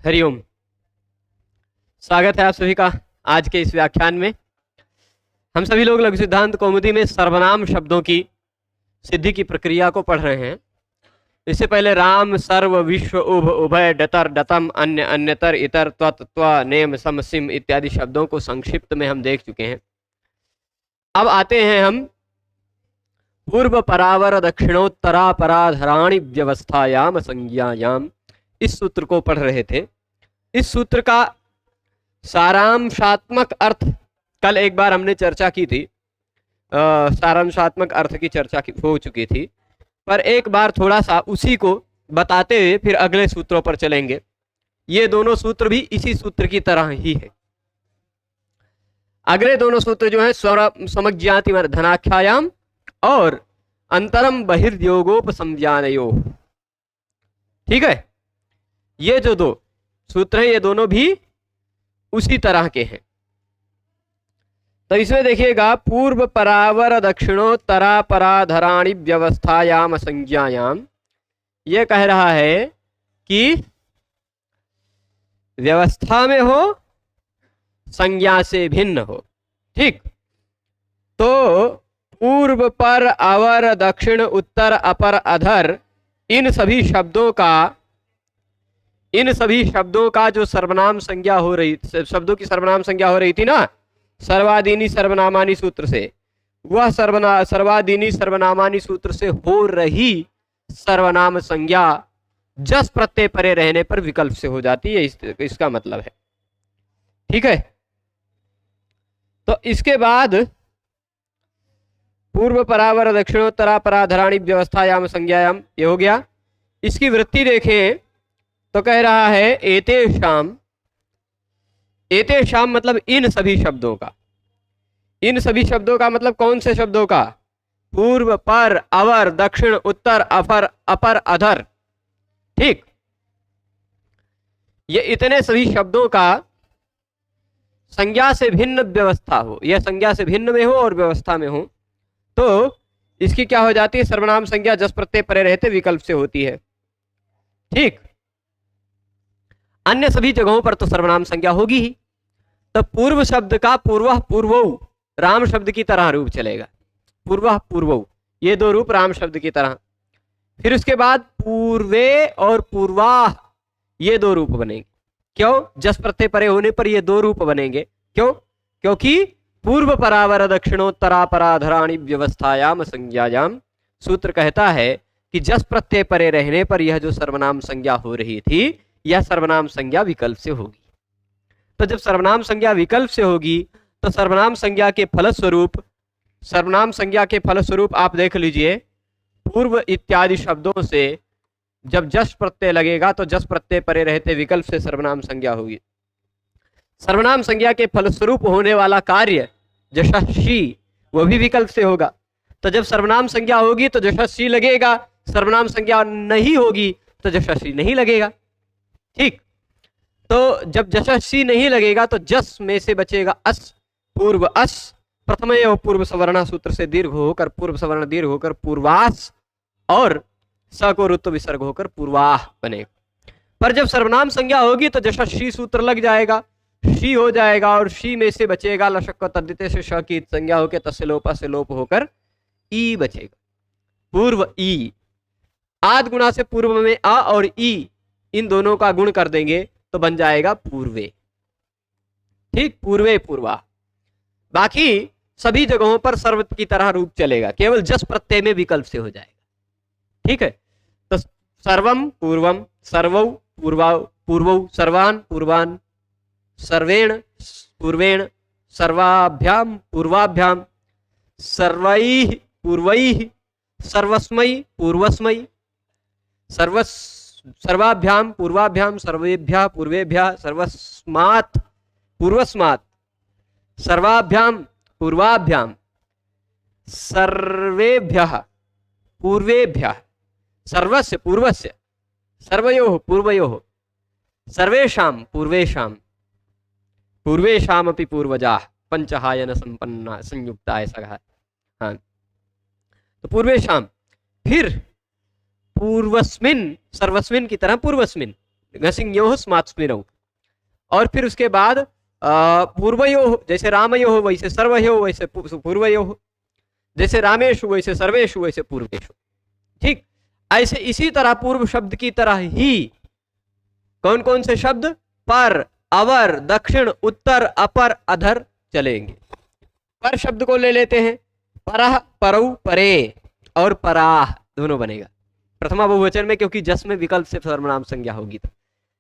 हरिओम। स्वागत है आप सभी का आज के इस व्याख्यान में। हम सभी लोग लघु सिद्धांत कौमुदी में सर्वनाम शब्दों की सिद्धि की प्रक्रिया को पढ़ रहे हैं। इससे पहले राम, सर्व, विश्व, उभ, उभय, डतर, डतम, अन्य, अन्यतर, इतर, त्वत, त्व, नेम, सम, सिम इत्यादि शब्दों को संक्षिप्त में हम देख चुके हैं। अब आते हैं हम पूर्व परावर दक्षिणोत्तरा पराधराणि व्यवस्थायाम संज्ञायाम, इस सूत्र को पढ़ रहे थे। इस सूत्र का सारांशात्मक अर्थ कल एक बार हमने चर्चा की थी, सारांशात्मक अर्थ की चर्चा हो चुकी थी, पर एक बार थोड़ा सा उसी को बताते हुए फिर अगले सूत्रों पर चलेंगे। ये दोनों सूत्र भी इसी सूत्र की तरह ही है। अगले दोनों सूत्र जो है समज्ञाति धनाख्यायाम और अंतरम बहिर्योगोपसंज्ञानयो, ठीक है। ये जो दो सूत्र हैं ये दोनों भी उसी तरह के हैं। तो इसमें देखिएगा, पूर्व परावर दक्षिणोत्तरा पराधराणि व्यवस्थायाम संज्ञायाम, ये कह रहा है कि व्यवस्था में हो, संज्ञा से भिन्न हो, ठीक। तो पूर्व, पर, अवर, दक्षिण, उत्तर, अपर, अधर, इन सभी शब्दों का जो सर्वनाम संज्ञा हो रही, शब्दों की सर्वनाम संज्ञा हो रही थी ना सर्वादीनी सर्वनामानी सूत्र से, वह सर्वादीनी सर्वनामानी सूत्र से हो रही सर्वनाम संज्ञा जस प्रत्यय परे रहने पर विकल्प से हो जाती है। इसका मतलब है, ठीक है। तो इसके बाद पूर्व परावर दक्षिणोत्तरा पराधराणि व्यवस्थायाम संज्ञायाम, ये हो गया। इसकी वृत्ति देखें तो कह रहा है एतेषाम, एतेषाम मतलब इन सभी शब्दों का। इन सभी शब्दों का मतलब कौन से शब्दों का? पूर्व, पर, अवर, दक्षिण, उत्तर, अपर, अपर, अधर, ठीक। ये इतने सभी शब्दों का संज्ञा से भिन्न व्यवस्था हो, यह संज्ञा से भिन्न में हो और व्यवस्था में हो, तो इसकी क्या हो जाती है? सर्वनाम संज्ञा जस प्रत्यय परे रहते विकल्प से होती है, ठीक। अन्य सभी जगहों पर तो सर्वनाम संज्ञा होगी ही। तो पूर्व शब्द का पूर्व पूर्वौ राम शब्द की तरह रूप चलेगा। पूर्व पूर्वौ, ये दो रूप राम शब्द की तरह। फिर उसके बाद पूर्वे और पूर्वाह, ये दो रूप बनेंगे। क्यों? जस प्रत्यय परे होने पर ये दो रूप बनेंगे। क्यों? क्योंकि पूर्व परावर दक्षिणोत्तरा पराधराणि व्यवस्थायाम संज्ञायाम, सूत्र कहता है कि जस प्रत्यय परे रहने पर यह जो सर्वनाम संज्ञा हो रही थी, यह सर्वनाम संज्ञा विकल्प से होगी। तो जब सर्वनाम संज्ञा विकल्प से होगी तो सर्वनाम संज्ञा के फलस्वरूप आप देख लीजिए, पूर्व इत्यादि शब्दों से जब जस प्रत्यय लगेगा तो जस प्रत्यय परे रहते विकल्प से सर्वनाम संज्ञा होगी। सर्वनाम संज्ञा के फलस्वरूप होने वाला कार्य जशस्वी, वह भी विकल्प से होगा। तो जब सर्वनाम संज्ञा होगी तो जशस्वी लगेगा, सर्वनाम संज्ञा नहीं होगी तो जशस्वी नहीं लगेगा, ठीक। तो जब जशस्वी नहीं लगेगा तो जस में से बचेगा अस, पूर्व अस, प्रथमयो पूर्व सवर्ण सूत्र से दीर्घ होकर पूर्व सवर्ण दीर्घ होकर पूर्वास और स को रुत्व विसर्ग होकर पूर्वाह बनेगा। पर जब सर्वनाम संज्ञा होगी तो जशस्वी सूत्र लग जाएगा, शी हो जाएगा और शी में से बचेगा लशक तद्दिते से श की संज्ञा होकर तस्य लोपा से लोप होकर ई बचेगा, पूर्व ई। आद गुणा से पूर्व में आ और ई, इन दोनों का गुण कर देंगे तो बन जाएगा पूर्वे, ठीक। पूर्वे पूर्वा। बाकी सभी जगहों पर सर्व की तरह रूप चलेगा, केवल जस प्रत्यय में विकल्प से हो जाएगा, ठीक है। तो सर्वम पूर्वम, सर्वौ पूर्वा पूर्वौ, सर्वान पूर्वान, सर्वेण पूर्वेण, सर्वाभ्याम पूर्वाभ्याम, सर्वैः पूर्वैः, सर्वस्मै पूर्वस्मै, सर्वाभ्याम पूर्वाभ्याम, सर्वेभ्यः पूर्वेभ्यः, सर्वस्मात् पूर्वस्मात्, सर्वाभ्याम पूर्वाभ्याम, सर्वेभ्यः पूर्वेभ्यः, सर्वस्य पूर्वस्य, सर्वयोः पूर्वयोः, सर्वेषां पूर्वेषां, पूर्वेषामपि पूर्वजाः, पंचहायन संपन्ना संयुक्ता, ऐसा कहा। हाँ, तो पूर्वेषां, फिर पूर्वस्मिन, सर्वस्मिन की तरह पूर्वस्मिन, घसिंग्योः स्मात्स्मिनौ। और फिर उसके बाद पूर्वयोः, जैसे रामयोः वैसे सर्वयोः, वैसे पूर्वयोः, जैसे रामेषु वैसे सर्वेषु, वैसे पूर्वेषु। ठीक, ऐसे इसी तरह पूर्व शब्द की तरह ही कौन कौन से शब्द? पर, अवर, दक्षिण, उत्तर, अपर, अधर चलेंगे। पर शब्द को ले लेते हैं, परः, परौ, परे और पराह दोनों बनेगा प्रथमा बहुवचन में, क्योंकि जस में विकल्प से सर्वनाम संज्ञा होगी। तो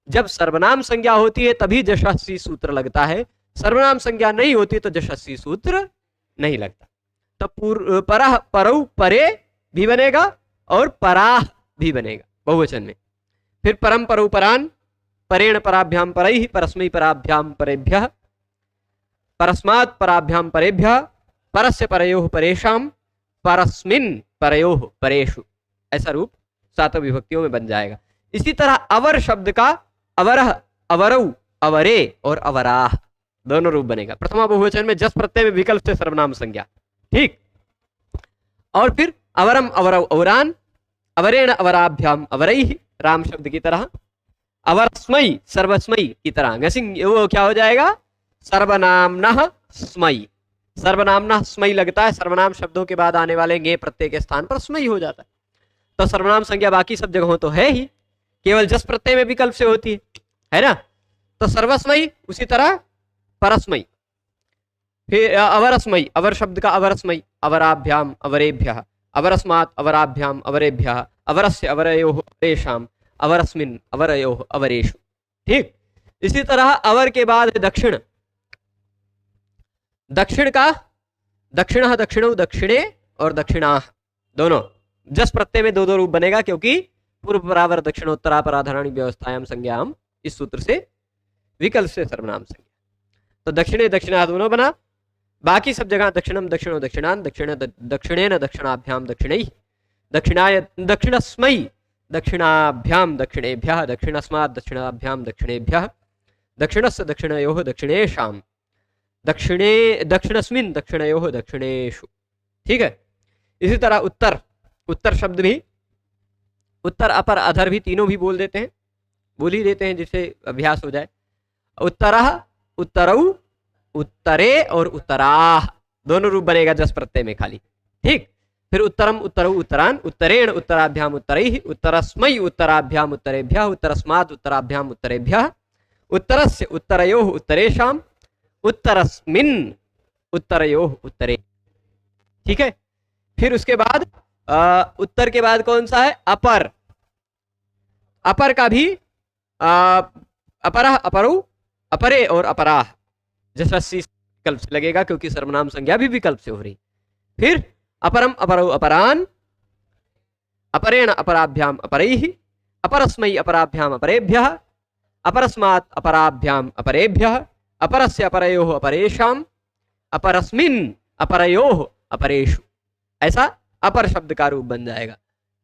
जब सर्वनाम संज्ञा होती है तभी जशस्वी सूत्र लगता है, सर्वनाम संज्ञा नहीं होती तो जशस्वी सूत्र नहीं लगता। तो परः, परौ, परे भी बनेगा और पराह भी बनेगा बहुवचन में। फिर परम, परौ, परान, परेण पराभ्याम परैः, परस्मै पराभ्याम परेभ्यः, परस्मात् पराभ्याम परेभ्यः, परस्य परयोः परेषाम, परस्मिन् परयोः परेषु। ऐसा रूप सातों विभक्तियों में बन जाएगा। इसी तरह अवर शब्द का अवरः, अवरौ, अवरे और अवराह दोनों रूप बनेगा। प्रथमा बहुवचन में जस प्रत्यय में विकल्प से सर्वनाम संज्ञा। ठीक, और फिर अवरम, अवरौ, अवरान, अवरेण अवराभ्याम अवरैः, राम शब्द की तरह, अवरस्मै, सर्वस्मै की तरह। घसिंग वो क्या हो जाएगा? सर्वनामनः स्मै। सर्वनामनः स्मै लगता है, सर्वनाम शब्दों के बाद आने वाले गे प्रत्यय के स्थान पर स्मै हो जाता है। तो सर्वनाम संज्ञा बाकी सब जगहों तो है ही, केवल जस प्रत्यय में विकल्प से होती है ना। तो सर्वस्मै, उसी तरह परस्मै, फिर अवरस्मै, अवर शब्द का अवरस्मै, अवराभ्याम अवरेभ्यः, अवरस्मात् अवराभ्याम अवरेभ्यः, अवरस्य अवरयोः अवरेषाम, अवरस्मिन् अवरयोः अवरेषु। ठीक, इसी तरह अवर के बाद है दक्षिण। दक्षिण का दक्षिणः, दक्षिणौ, दक्षिणे और दक्षिणाः दोनों जस प्रत्यय में दो दो रूप बनेगा, क्योंकि पूर्व परावर दक्षिणोत्तरापराधराणि व्यवस्थायाम संज्ञाम, इस सूत्र से विकल्प से सर्वनाम संज्ञा। तो दक्षिणे दक्षिणा दोनों बना। बाकी सब जगह दक्षिणम, दक्षिणो, दक्षिणान, दक्षिणेन दक्षिणाभ्याम दक्षिणैः, दक्षिणाय दक्षिणस्मै, दक्षिणाभ्याम दक्षिणेभ्यः, दक्षिणस्मात् दक्षिणाभ्याम दक्षिणेभ्यः, दक्षिणस्य दक्षिणयोः दक्षिणेषाम, दक्षिणे दक्षिणस्मिन् दक्षिणयोः दक्षिणेषु। ठीक है, इसी तरह उत्तर, उत्तर शब्द भी, उत्तर, अपर, अधर भी तीनों भी बोल देते हैं, बोल ही देते हैं, जिससे अभ्यास हो जाए। उत्तरः, उत्तरौ, उत्तरे और उत्तराः दोनों रूप बनेगा जस प्रत्यय में खाली। ठीक, फिर उत्तरम, उत्तरौ, उत्तरान, उत्तरेण उत्तराभ्याम उत्तरैः, उत्तरस्मै उत्तराभ्याम उत्तरेभ्यः, उत्तरस्मात् उत्तराभ्याम उत्तरेभ्यः, उत्तरस्य उत्तरयोः उत्तरेषाम, उत्तरस्मिन् उत्तरयोः उत्तरे। ठीक है, फिर उसके बाद उत्तर के बाद कौन सा है? अपर। अपर का भी अपरः, अपरौ, अपरे और अपराह जैसा विकल्प से लगेगा, क्योंकि सर्वनाम संज्ञा भी विकल्प से हो रही। फिर अपरम, अपरौ, अपरान, अपरेण अपराभ्याम अपरैः, अपरस्मै अपराभ्याम अपरेभ्यः, अपरस्मात् अपराभ्याम अपरेभ्यः, अपरस्य अपरयोः अपरेषाम, अपरस्मिन् अपरयोः अपरेषु। ऐसा अपर शब्द का रूप बन जाएगा।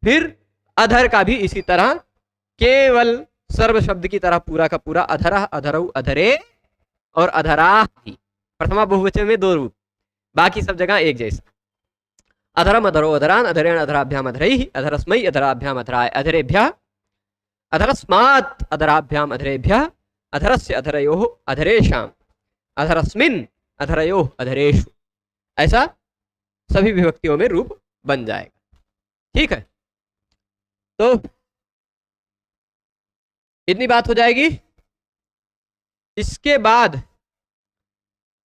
फिर अधर का भी इसी तरह, केवल सर्व शब्द की तरह पूरा का पूरा अधरः, अधरौ, अधरे और अधराः ही प्रथमा बहुवचन में दो रूप, बाकी सब जगह एक जैसा। अधरम, अधरो, अधरान, अधरेण अधराभ्याम अधरैः, अधरस्मै अधराभ्याम अधराय अधरेभ्यः, अधरस्मात् अधराभ्याम अधरेभ्यः, अधरस्य अधरयोः अधरेषाम, अधरस्मिन् अधरयोः अधरेषु। ऐसा सभी विभक्तियों में रूप बन जाएगा। ठीक है, तो इतनी बात हो जाएगी। इसके बाद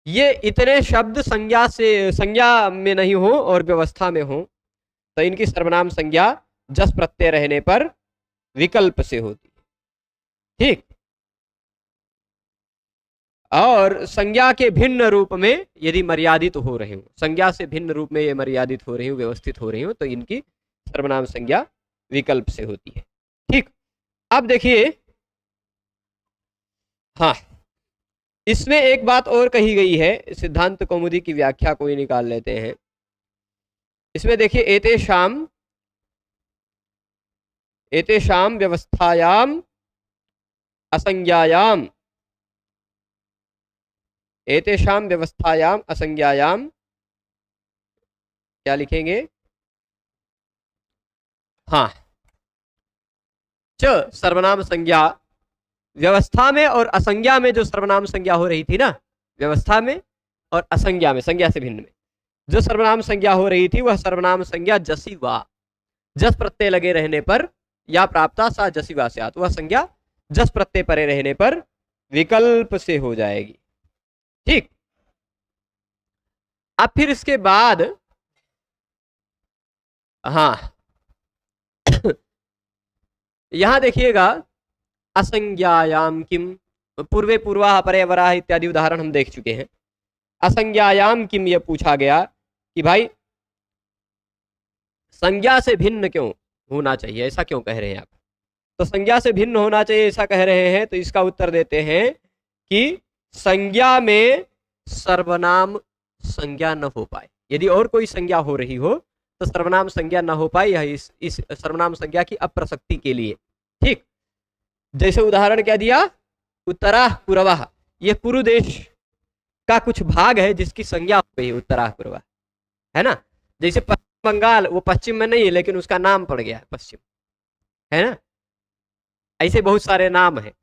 ये इतने शब्द संज्ञा में नहीं हो और व्यवस्था में हो, तो इनकी सर्वनाम संज्ञा जस प्रत्यय रहने पर विकल्प से होती है। ठीक, और संज्ञा के भिन्न रूप में यदि मर्यादित हो रहे हो, संज्ञा से भिन्न रूप में ये मर्यादित हो रही हो, व्यवस्थित हो रही हो, तो इनकी सर्वनाम संज्ञा विकल्प से होती है। ठीक, अब देखिए, हाँ, इसमें एक बात और कही गई है, सिद्धांत कौमुदी की व्याख्या कोई निकाल लेते हैं। इसमें देखिए, एतेषाम व्यवस्थायाम असंज्ञायाम, एतेषाम व्यवस्थायाम असंज्ञायाम क्या लिखेंगे? हाँ, च सर्वनाम संज्ञा व्यवस्था में और असंज्ञा में जो सर्वनाम संज्ञा हो रही थी ना, व्यवस्था में और असंज्ञा में, संज्ञा से भिन्न में जो सर्वनाम संज्ञा हो रही थी, वह सर्वनाम संज्ञा जसी वा, जस प्रत्यय लगे रहने पर, या प्राप्ता सा जसी वा स्यात्, वह संज्ञा जस प्रत्यय परे रहने पर विकल्प से हो जाएगी। ठीक, अब फिर इसके बाद हाँ यहां देखिएगा, असंज्ञायाम किम, पूर्वे पूर्वाह परे वराह इत्यादि उदाहरण हम देख चुके हैं। असंज्ञायाम किम यह पूछा गया कि भाई संज्ञा से भिन्न क्यों होना चाहिए, ऐसा क्यों कह रहे हैं आप? तो संज्ञा से भिन्न होना चाहिए ऐसा कह रहे हैं, तो इसका उत्तर देते हैं कि संज्ञा में सर्वनाम संज्ञा न हो पाए। यदि और कोई संज्ञा हो रही हो तो सर्वनाम संज्ञा न हो पाए, यह इस सर्वनाम संज्ञा की अप्रसक्ति के लिए। ठीक, जैसे उदाहरण क्या दिया, उत्तराह पूर्वाह, यह पूर्व देश का कुछ भाग है जिसकी संज्ञा हो गई उत्तराह पूर्वाह, है ना। जैसे पश्चिम बंगाल, वो पश्चिम में नहीं है लेकिन उसका नाम पड़ गया है पश्चिम, है ना। ऐसे बहुत सारे नाम है,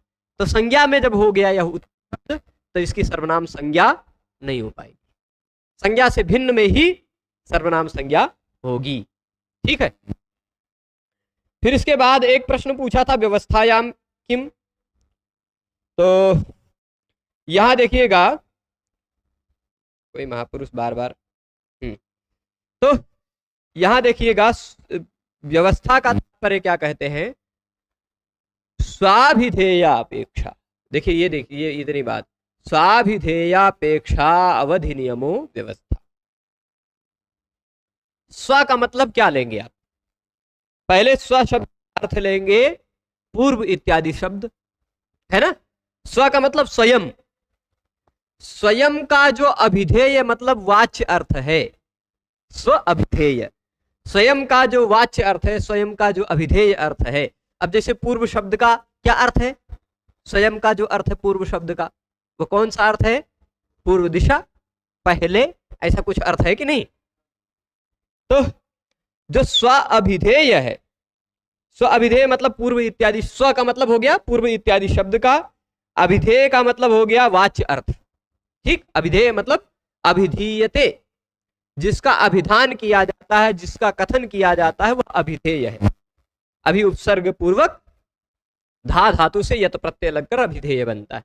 तो संज्ञा में जब हो गया यह उत्तर, तो इसकी सर्वनाम संज्ञा नहीं हो पाएगी। संज्ञा से भिन्न में ही सर्वनाम संज्ञा होगी। ठीक है, फिर इसके बाद एक प्रश्न पूछा था व्यवस्थायाम किम, तो यहां देखिएगा कोई महापुरुष बार बार तो यहां देखिएगा व्यवस्था का तात्पर्य क्या कहते हैं, स्वाभिधेयापेक्षा। देखिए ये देखिए इतनी बात, स्वाभिधेयापेक्षा अवधि नियमो व्यवस्था। स्व का मतलब क्या लेंगे आप? पहले स्व शब्द अर्थ लेंगे पूर्व इत्यादि शब्द, है ना। स्व का मतलब स्वयं, स्वयं का जो अभिधेय मतलब वाच्य अर्थ है, स्व अभिधेय, स्वयं का जो वाच्य अर्थ है, स्वयं का जो अभिधेय अर्थ है। अब जैसे पूर्व शब्द का क्या अर्थ है, स्वयं का जो अर्थ है पूर्व शब्द का, वो कौन सा अर्थ है? पूर्व दिशा, पहले, ऐसा कुछ अर्थ है कि नहीं। तो जो स्व अभिधेय है, स्व अभिधेय मतलब पूर्व इत्यादि, स्व का मतलब हो गया पूर्व इत्यादि शब्द का, अभिधेय का मतलब हो गया वाच्य अर्थ। ठीक, अभिधेय मतलब अभिधीयते, जिसका अभिधान किया जाता है, जिसका कथन किया जाता है, वह अभिधेय है। अभि उपसर्ग पूर्वक धा धातु से यत प्रत्यय लगकर अभिधेय बनता है।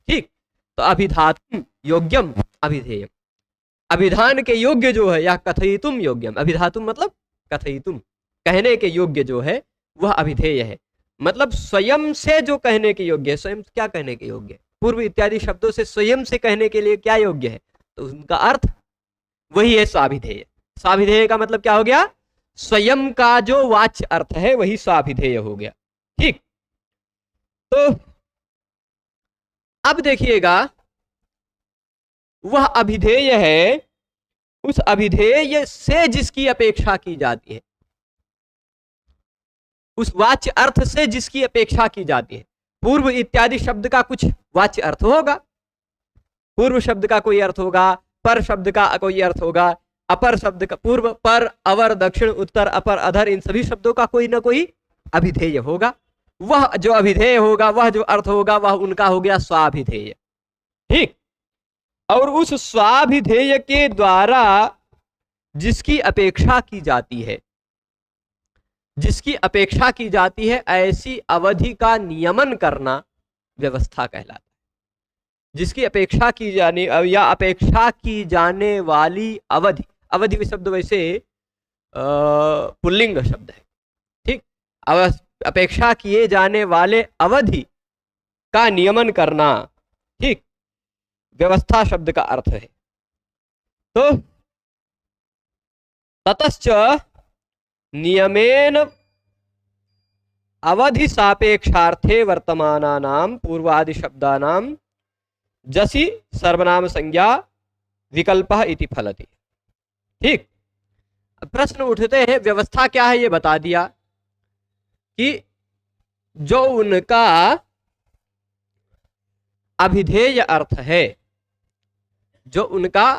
ठीक, तो अभिधातुम योग्यम अभिधेयम, अभिधान के योग्य जो है, या कथयितुम योग्यम, अभिधातुम मतलब कथयितुम, कहने के योग्य जो है वह अभिधेय है। मतलब स्वयं से जो कहने के योग्य है, स्वयं क्या कहने के योग्य है, पूर्व इत्यादि शब्दों से स्वयं से कहने के लिए क्या योग्य है, तो उनका अर्थ वही है स्वाभिधेय। स्वाभिधेय का मतलब क्या हो गया, स्वयं का जो वाच्य अर्थ है वही स्वाभिधेय हो गया। ठीक, तो अब देखिएगा, वह अभिधेय है, उस अभिधेय से जिसकी अपेक्षा की जाती है, उस वाच्य अर्थ से जिसकी अपेक्षा की जाती है। पूर्व इत्यादि शब्द का कुछ वाच्य अर्थ होगा, पूर्व शब्द का कोई अर्थ होगा, पर शब्द का कोई अर्थ होगा, अपर शब्द का, पूर्व, पर, अवर, दक्षिण, उत्तर, अपर, अधर, इन सभी शब्दों का कोई ना कोई अभिधेय होगा। वह जो अभिधेय होगा, वह जो अर्थ होगा, वह उनका हो गया स्वाभिधेय। ठीक, और उस स्वाभिधेय के द्वारा जिसकी अपेक्षा की जाती है, जिसकी अपेक्षा की जाती है, ऐसी अवधि का नियमन करना व्यवस्था कहलाता है। जिसकी अपेक्षा की जाने या अपेक्षा की जाने वाली अवधि, अवधि शब्द वैसे पुल्लिंग शब्द है। ठीक, अपेक्षा किए जाने वाले अवधि का नियमन करना, ठीक, व्यवस्था शब्द का अर्थ है। तो ततश्च नियमेन अवधि सापेक्षार्थे वर्तमानानां पूर्वादि शब्दानां जसि सर्वनाम संज्ञा विकल्पः इति फलति। ठीक, प्रश्न उठते हैं, व्यवस्था क्या है ये बता दिया कि जो उनका अभिधेय अर्थ है, जो उनका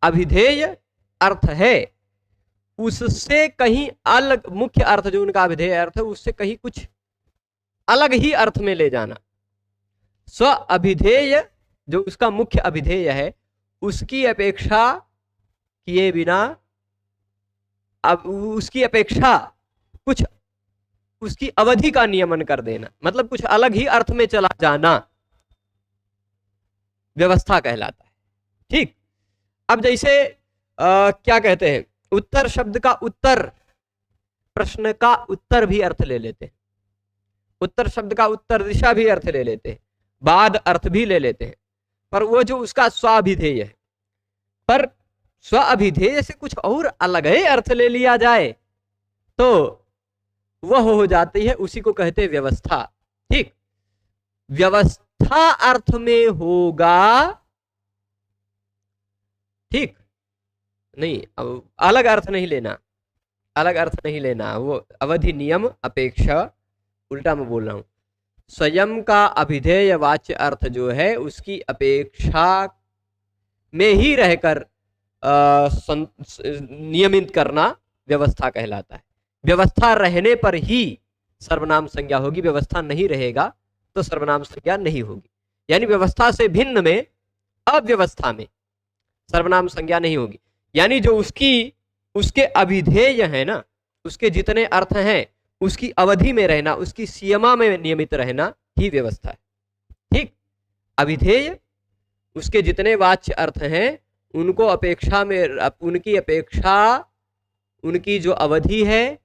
अभिधेय अर्थ है, उससे कहीं अलग, मुख्य अर्थ जो उनका अभिधेय अर्थ है उससे कहीं कुछ अलग ही अर्थ में ले जाना, स्व अभिधेय जो उसका मुख्य अभिधेय है उसकी अपेक्षा किए बिना, अब उसकी अपेक्षा कुछ उसकी अवधि का नियमन कर देना, मतलब कुछ अलग ही अर्थ में चला जाना व्यवस्था कहलाता है। ठीक। अब जैसे क्या कहते हैं, उत्तर शब्द का उत्तर, प्रश्न का उत्तर भी अर्थ ले लेते हैं, उत्तर शब्द का उत्तर दिशा भी अर्थ ले लेते हैं, बाद अर्थ भी ले लेते हैं, पर वो जो उसका स्वाभिधेय है, पर स्वाभिधेय से कुछ और अलग ही अर्थ ले लिया जाए तो वह हो जाती है, उसी को कहते हैं व्यवस्था। ठीक। व्यवस्था अर्थ में होगा, ठीक नहीं, अब अलग अर्थ नहीं लेना, अलग अर्थ नहीं लेना, वो अवधि नियम अपेक्षा, उल्टा मैं बोल रहा हूं, स्वयं का अभिधेय वाच्य अर्थ जो है उसकी अपेक्षा में ही रहकर नियमित करना व्यवस्था कहलाता है। व्यवस्था रहने पर ही सर्वनाम संज्ञा होगी, व्यवस्था नहीं रहेगा तो सर्वनाम संज्ञा नहीं होगी। यानी व्यवस्था से भिन्न में, अव्यवस्था में सर्वनाम संज्ञा नहीं होगी। यानी जो उसके अभिधेय है ना, उसके जितने अर्थ हैं उसकी अवधि में रहना, उसकी सीमा में नियमित रहना ही व्यवस्था है। ठीक। अभिधेय उसके जितने वाच्य अर्थ हैं उनको अपेक्षा में, उनकी अपेक्षा, उनकी जो अवधि है,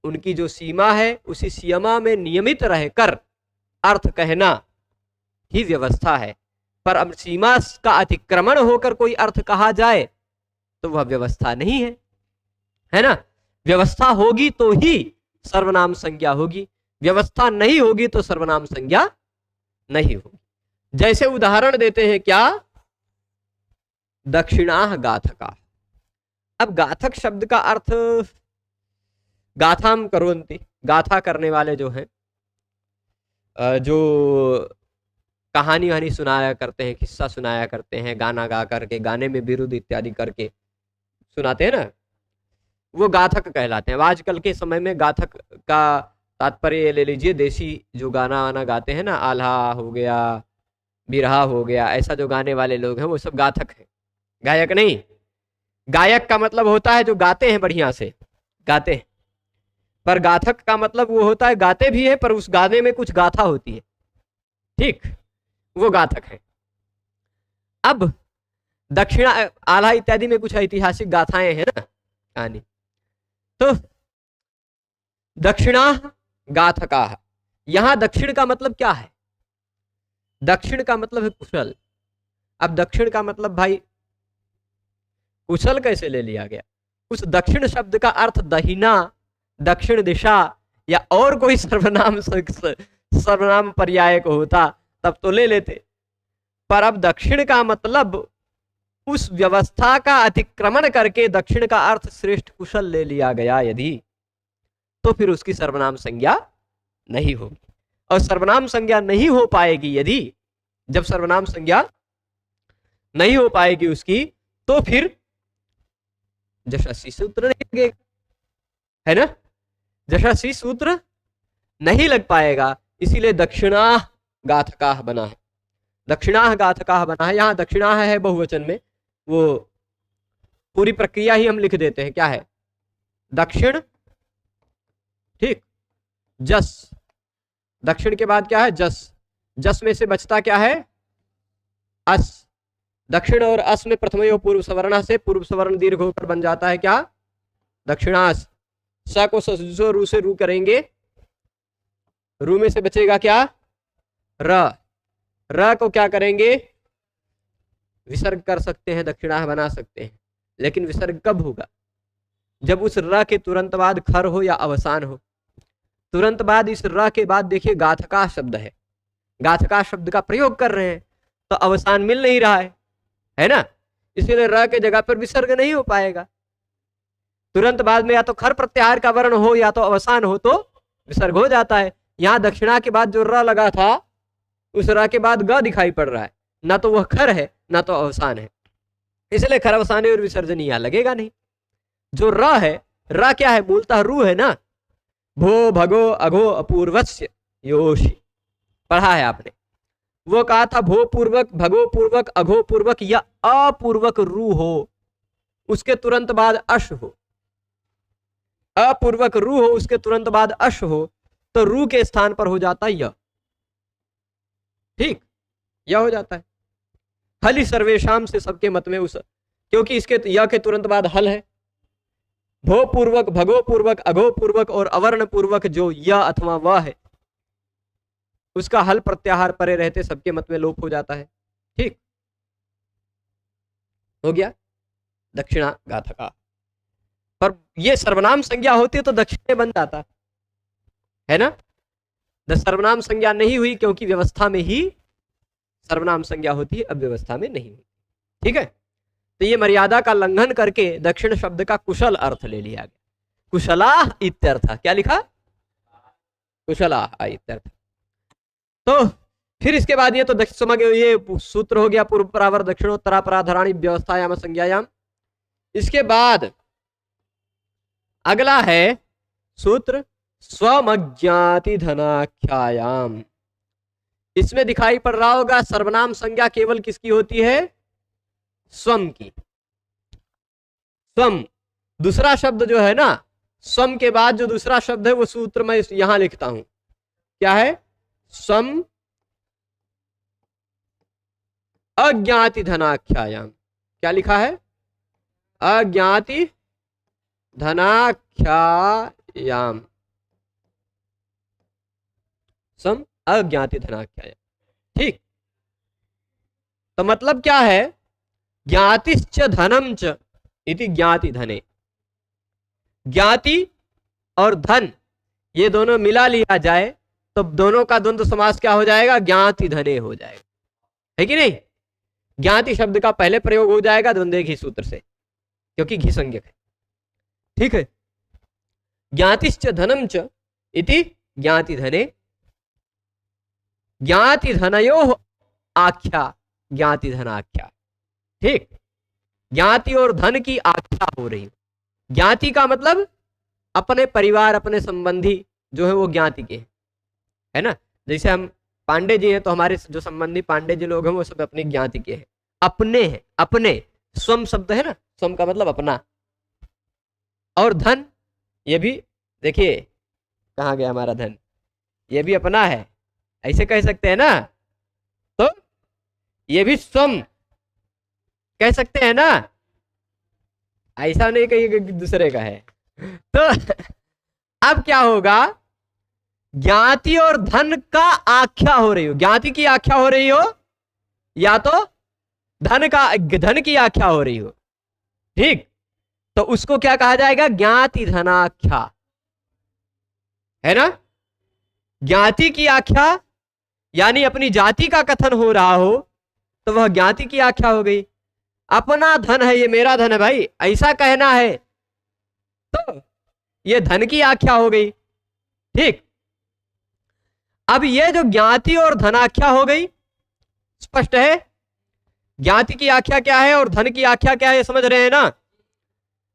उनकी जो सीमा है, उसी सीमा में नियमित रहकर अर्थ कहना ही व्यवस्था है। पर अब सीमा का अतिक्रमण होकर कोई अर्थ कहा जाए तो वह व्यवस्था नहीं है, है ना। व्यवस्था होगी तो ही सर्वनाम संज्ञा होगी, व्यवस्था नहीं होगी तो सर्वनाम संज्ञा नहीं होगी। जैसे उदाहरण देते हैं क्या, दक्षिणाह गाथका। अब गाथक शब्द का अर्थ गाथाम करोन्ति, गाथा करने वाले जो हैं, जो कहानी वहानी सुनाया करते हैं, किस्सा सुनाया करते हैं, गाना गा करके, गाने में विरुद्ध इत्यादि करके सुनाते हैं ना, वो गाथक कहलाते हैं। आजकल के समय में गाथक का तात्पर्य ले लीजिए, देसी जो गाना वाना गाते हैं ना, आल्हा हो गया, बिरहा हो गया, ऐसा जो गाने वाले लोग हैं वो सब गाथक हैं, गायक नहीं। गायक का मतलब होता है जो गाते हैं, बढ़िया से गाते हैं, पर गाथक का मतलब वो होता है गाते भी है पर उस गाने में कुछ गाथा होती है। ठीक, वो गाथक है। अब दक्षिणा, आल्हा इत्यादि में कुछ ऐतिहासिक गाथाएं हैं ना, कहानी, तो दक्षिणा गाथका। यहां दक्षिण का मतलब क्या है, दक्षिण का मतलब है कुशल। अब दक्षिण का मतलब भाई कुशल कैसे ले लिया गया, उस दक्षिण शब्द का अर्थ दहिना, दक्षिण दिशा या और कोई सर्वनाम पर्याय को होता तब तो ले लेते, पर अब दक्षिण का मतलब उस व्यवस्था का अतिक्रमण करके दक्षिण का अर्थ श्रेष्ठ कुशल ले लिया गया यदि, तो फिर उसकी सर्वनाम संज्ञा नहीं होगी। और सर्वनाम संज्ञा नहीं हो पाएगी यदि, जब सर्वनाम संज्ञा नहीं हो पाएगी उसकी, तो फिर जशासी सूत्र नहीं लगेगा, है ना, जशासी सूत्र नहीं लग पाएगा। इसीलिए दक्षिणाह गाथकाह बना है, दक्षिणाह गाथकाह बना है। यहां दक्षिणाह है बहुवचन में, वो पूरी प्रक्रिया ही हम लिख देते हैं, क्या है, दक्षिण, ठीक, जस, दक्षिण के बाद क्या है, जस, जस में से बचता क्या है, अस, दक्षिण और अस में प्रथम पूर्व सवर्ण से पूर्व सवर्ण दीर्घ होकर बन जाता है क्या, दक्षिणास। स को सो रू से रू करेंगे, रू में से बचेगा क्या, र, र को क्या करेंगे, विसर्ग कर सकते हैं, दक्षिणाह बना सकते हैं, लेकिन विसर्ग कब होगा, जब उस र के तुरंत बाद खर हो या अवसान हो। तुरंत बाद इस र के बाद देखिए गाथका शब्द है, गाथका शब्द का प्रयोग कर रहे हैं तो अवसान मिल नहीं रहा है ना, इसलिए र के जगह पर विसर्ग नहीं हो पाएगा। तुरंत बाद में या तो खर प्रत्याहार का वर्ण हो या तो अवसान हो तो विसर्ग हो जाता है। यहां दक्षिणा के बाद जो र लगा था उस र के बाद ग दिखाई पड़ रहा है, ना तो वह खर है ना तो अवसान है, इसलिए खर अवसान और विसर्जन यहां लगेगा नहीं। जो र है, र क्या है, मूलतः रू है ना, भो भगो अघो अपूर्वस्य योषि, पढ़ा है आपने। वो कहा था भो पूर्वक, भगो पूर्वक, अघो पूर्वक या अपूर्वक रू हो, उसके तुरंत बाद अश हो। अपूर्वक रू हो, उसके तुरंत बाद अश हो, तो रू के स्थान पर हो जाता है य। ठीक, यह हो जाता है। हल ही सर्वेशाम से सबके मत में उस, क्योंकि इसके य के तुरंत बाद हल है। भो पूर्वक, भगो पूर्वक, अघो पूर्वक और अवर्ण पूर्वक जो य अथवा वह है, उसका हल प्रत्याहार परे रहते सबके मत में लोप हो जाता है। ठीक हो गया दक्षिणा गाथका। पर ये सर्वनाम संज्ञा होती है तो दक्षिणे बन जाता है ना। सर्वनाम संज्ञा नहीं हुई क्योंकि व्यवस्था में ही सर्वनाम संज्ञा होती है, अब व्यवस्था में नहीं हुई। ठीक है, तो ये मर्यादा का लंघन करके दक्षिण शब्द का कुशल अर्थ ले लिया गया। कुशलाह इत्यर्थ, क्या लिखा? कुशलाह इत्यर्थ। तो फिर इसके बाद ये तो समग्र ये सूत्र हो गया पूर्व परावर दक्षिणोत्तरापराधराणी व्यवस्थायाम संज्ञायाम। इसके बाद अगला है सूत्र स्वमज्ञाति धनाख्यायाम। इसमें दिखाई पड़ रहा होगा सर्वनाम संज्ञा केवल किसकी होती है? स्वम की। स्वम दूसरा शब्द जो है ना, स्वम के बाद जो दूसरा शब्द है वो सूत्र मैं यहां लिखता हूं, क्या है? स्वम अज्ञाति धनाख्यायाम। क्या लिखा है? अज्ञाति धनाख्यायाम। सम अज्ञाति धनाख्यायाम। ठीक, तो मतलब क्या है? ज्ञातिश्च धनम च इति ज्ञाति धने। ज्ञाति और धन ये दोनों मिला लिया जाए तो दोनों का द्वंद्व समास क्या हो जाएगा? ज्ञाति धने हो जाएगा, है कि नहीं? ज्ञाति शब्द का पहले प्रयोग हो जाएगा द्वंद्व घी सूत्र से, क्योंकि घी संज्ञक है। ठीक है, ज्ञातिश्च धनम च इति ज्ञाति धने। ज्ञाति धनयो आख्या ज्ञाति धनाख्या। ठीक, ज्ञाति और धन की आख्या हो रही। ज्ञाति का मतलब अपने परिवार, अपने संबंधी जो है वो ज्ञाति के है ना। जैसे हम पांडे जी हैं तो हमारे जो संबंधी पांडे जी लोग हैं वो सब अपनी ज्ञाति के हैं, अपने हैं। अपने स्वम शब्द है ना, स्वम का मतलब अपना। और धन ये भी देखिए कहाँ गया हमारा धन, ये भी अपना है, ऐसे कह सकते हैं ना। तो ये भी स्वम कह सकते हैं ना, ऐसा नहीं कहिए दूसरे का है। तो अब क्या होगा? ज्ञाति और धन का आख्या हो रही हो, ज्ञाति की आख्या हो रही हो या तो धन की आख्या हो रही हो। ठीक, तो उसको क्या कहा जाएगा? ज्ञाति धनाख्या, है ना। ज्ञाति की आख्या यानी अपनी जाति का कथन हो रहा हो तो वह ज्ञाति की आख्या हो गई। अपना धन है, ये मेरा धन है भाई, ऐसा कहना है तो ये धन की आख्या हो गई। ठीक, अब ये जो ज्ञाति और धनाख्या हो गई, स्पष्ट है। ज्ञाति की आख्या क्या है और धन की आख्या क्या है, समझ रहे हैं ना।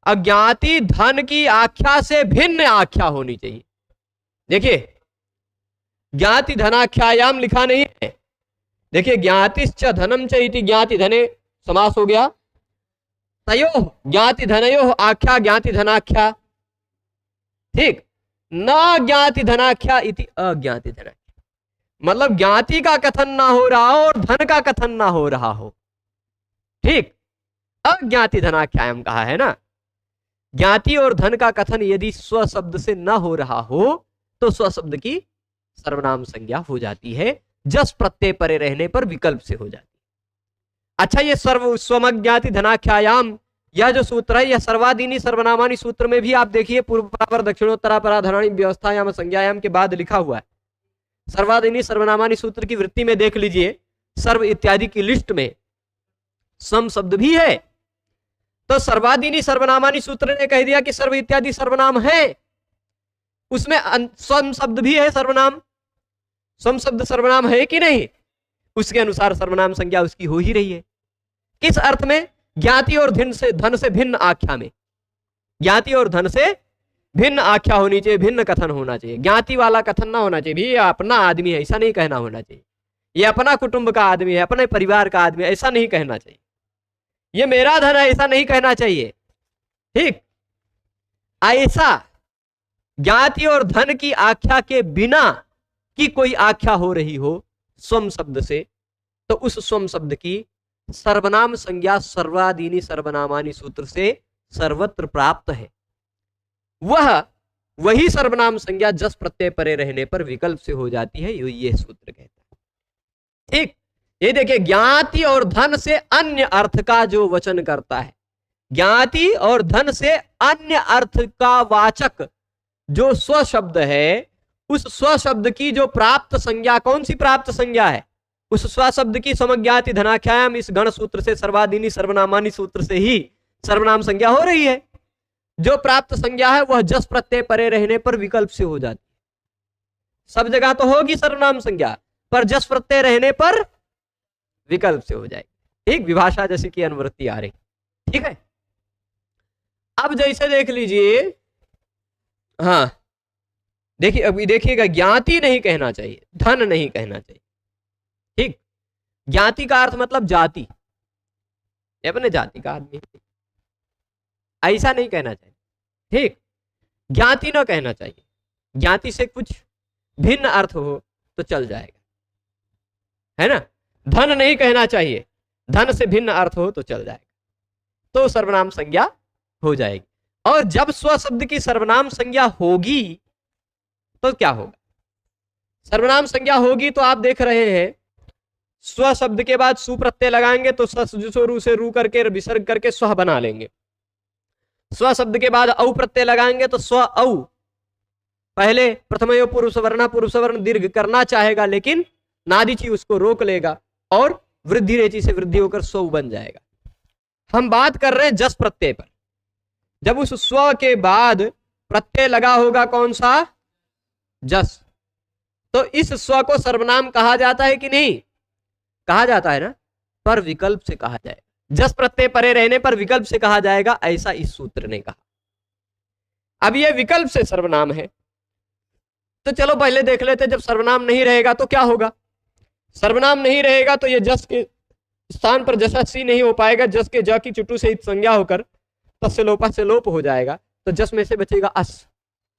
अज्ञाति धन की आख्या से भिन्न आख्या होनी चाहिए। देखिए ज्ञाति धनाख्यायाम लिखा नहीं है, देखिए ज्ञातिश्च धनम च इति ज्ञाति धने समास हो गया। तयो ज्ञाति धनयो आख्या ज्ञाति धनाख्या। ठीक, न ज्ञाति धनाख्या इति अज्ञाति धनाख्या, मतलब ज्ञाति का कथन ना हो रहा हो और धन का कथन ना हो रहा हो। ठीक, अज्ञाति धनाख्यायाम कहा है ना। ज्ञाति और धन का कथन यदि स्व शब्द से न हो रहा हो तो स्व शब्द की सर्वनाम संज्ञा हो जाती है, जस प्रत्यय परे रहने पर विकल्प से हो जाती है। अच्छा, ये स्वमज्ञाति धनाख्यायाम यह जो सूत्र है यह सर्वादीनी सर्वनामानी सूत्र में भी आप देखिए पूर्व परावर दक्षिणोत्तरापराधराणी व्यवस्थायाम संज्ञायाम के बाद लिखा हुआ है। सर्वादीनी सर्वनामानी सूत्र की वृत्ति में देख लीजिए, सर्व इत्यादि की लिस्ट में सम शब्द भी है। तो सर्वादीनी सर्वनामानी सूत्र ने कह दिया कि सर्व इत्यादि सर्वनाम है, उसमें सम शब्द भी है सर्वनाम। सम शब्द सर्वनाम है कि नहीं, उसके अनुसार सर्वनाम संज्ञा उसकी हो ही रही है। किस अर्थ में? ज्ञाति और धन से भिन्न आख्या में। ज्ञाति और धन से भिन्न आख्या होनी चाहिए, भिन्न कथन होना चाहिए। ज्ञाति वाला कथन ना होना चाहिए, भी अपना आदमी है ऐसा नहीं कहना होना चाहिए। ये अपना कुटुंब का आदमी है, अपने परिवार का आदमी है, ऐसा नहीं कहना चाहिए। ये मेरा धन है, ऐसा नहीं कहना चाहिए। ठीक, ऐसा ज्ञाति और धन की आख्या के बिना की कोई आख्या हो रही हो स्वम शब्द से, तो उस स्वम शब्द की सर्वनाम संज्ञा सर्वादीनी सर्वनामानी सूत्र से सर्वत्र प्राप्त है। वही सर्वनाम संज्ञा जस प्रत्यय परे रहने पर विकल्प से हो जाती है, ये सूत्र कहता है। ठीक, ये देखिए, ज्ञाति और धन से अन्य अर्थ का जो वचन करता है, ज्ञाति और धन से अन्य अर्थ का वाचक जो स्व शब्द है, उस स्व शब्द की जो प्राप्त संज्ञा, कौन सी प्राप्त संज्ञा है? उस स्व शब्द की समज्ञाति धनाख्याम इस गण सूत्र से सर्वादीनी सर्वनामानी सूत्र से ही सर्वनाम संज्ञा हो रही है। जो प्राप्त संज्ञा है वह जस प्रत्यय परे रहने पर विकल्प से हो जाती है। सब जगह तो होगी सर्वनाम संज्ञा, पर जस प्रत्यय रहने पर विकल्प से हो जाएगी। ठीक, विभाषा जैसी की अनुवृत्ति आ रही। ठीक है, अब जैसे देख लीजिए, हाँ देखिए, अभी देखिएगा, ज्ञाति नहीं कहना चाहिए, धन नहीं कहना चाहिए। ठीक, ज्ञाति का अर्थ मतलब जाति, अपने जाति का आदमी, ऐसा नहीं कहना चाहिए। ठीक, ज्ञाति ना कहना चाहिए, ज्ञाति से कुछ भिन्न अर्थ हो तो चल जाएगा, है ना। धन नहीं कहना चाहिए, धन से भिन्न अर्थ हो तो चल जाएगा, तो सर्वनाम संज्ञा हो जाएगी। और जब स्व शब्द की सर्वनाम संज्ञा होगी तो क्या होगा? सर्वनाम संज्ञा होगी तो आप देख रहे हैं, स्व शब्द के बाद सु प्रत्यय लगाएंगे तो रू से रू करके विसर्ग करके स्व बना लेंगे। स्व शब्द के बाद औ प्रत्यय लगाएंगे तो स्व औ, पहले प्रथमयो पूर्व सवर्ण दीर्घ करना चाहेगा, लेकिन नादिची उसको रोक लेगा और वृद्धि रेची से वृद्धि होकर स्व बन जाएगा। हम बात कर रहे हैं जस प्रत्यय पर। जब उस स्व के बाद प्रत्यय लगा होगा कौन सा? जस, तो इस स्व को सर्वनाम कहा जाता है कि नहीं? कहा जाता है ना, पर विकल्प से कहा जाएगा। जस प्रत्यय परे रहने पर विकल्प से कहा जाएगा, ऐसा इस सूत्र ने कहा। अब यह विकल्प से सर्वनाम है, तो चलो पहले देख लेते, जब सर्वनाम नहीं रहेगा तो क्या होगा? सर्वनाम नहीं रहेगा तो ये जस के स्थान पर जससी नहीं हो पाएगा, जस के ज की चुटू से संज्ञा होकर तस्य लोपा से लोप हो जाएगा, तो जस में से बचेगा अस,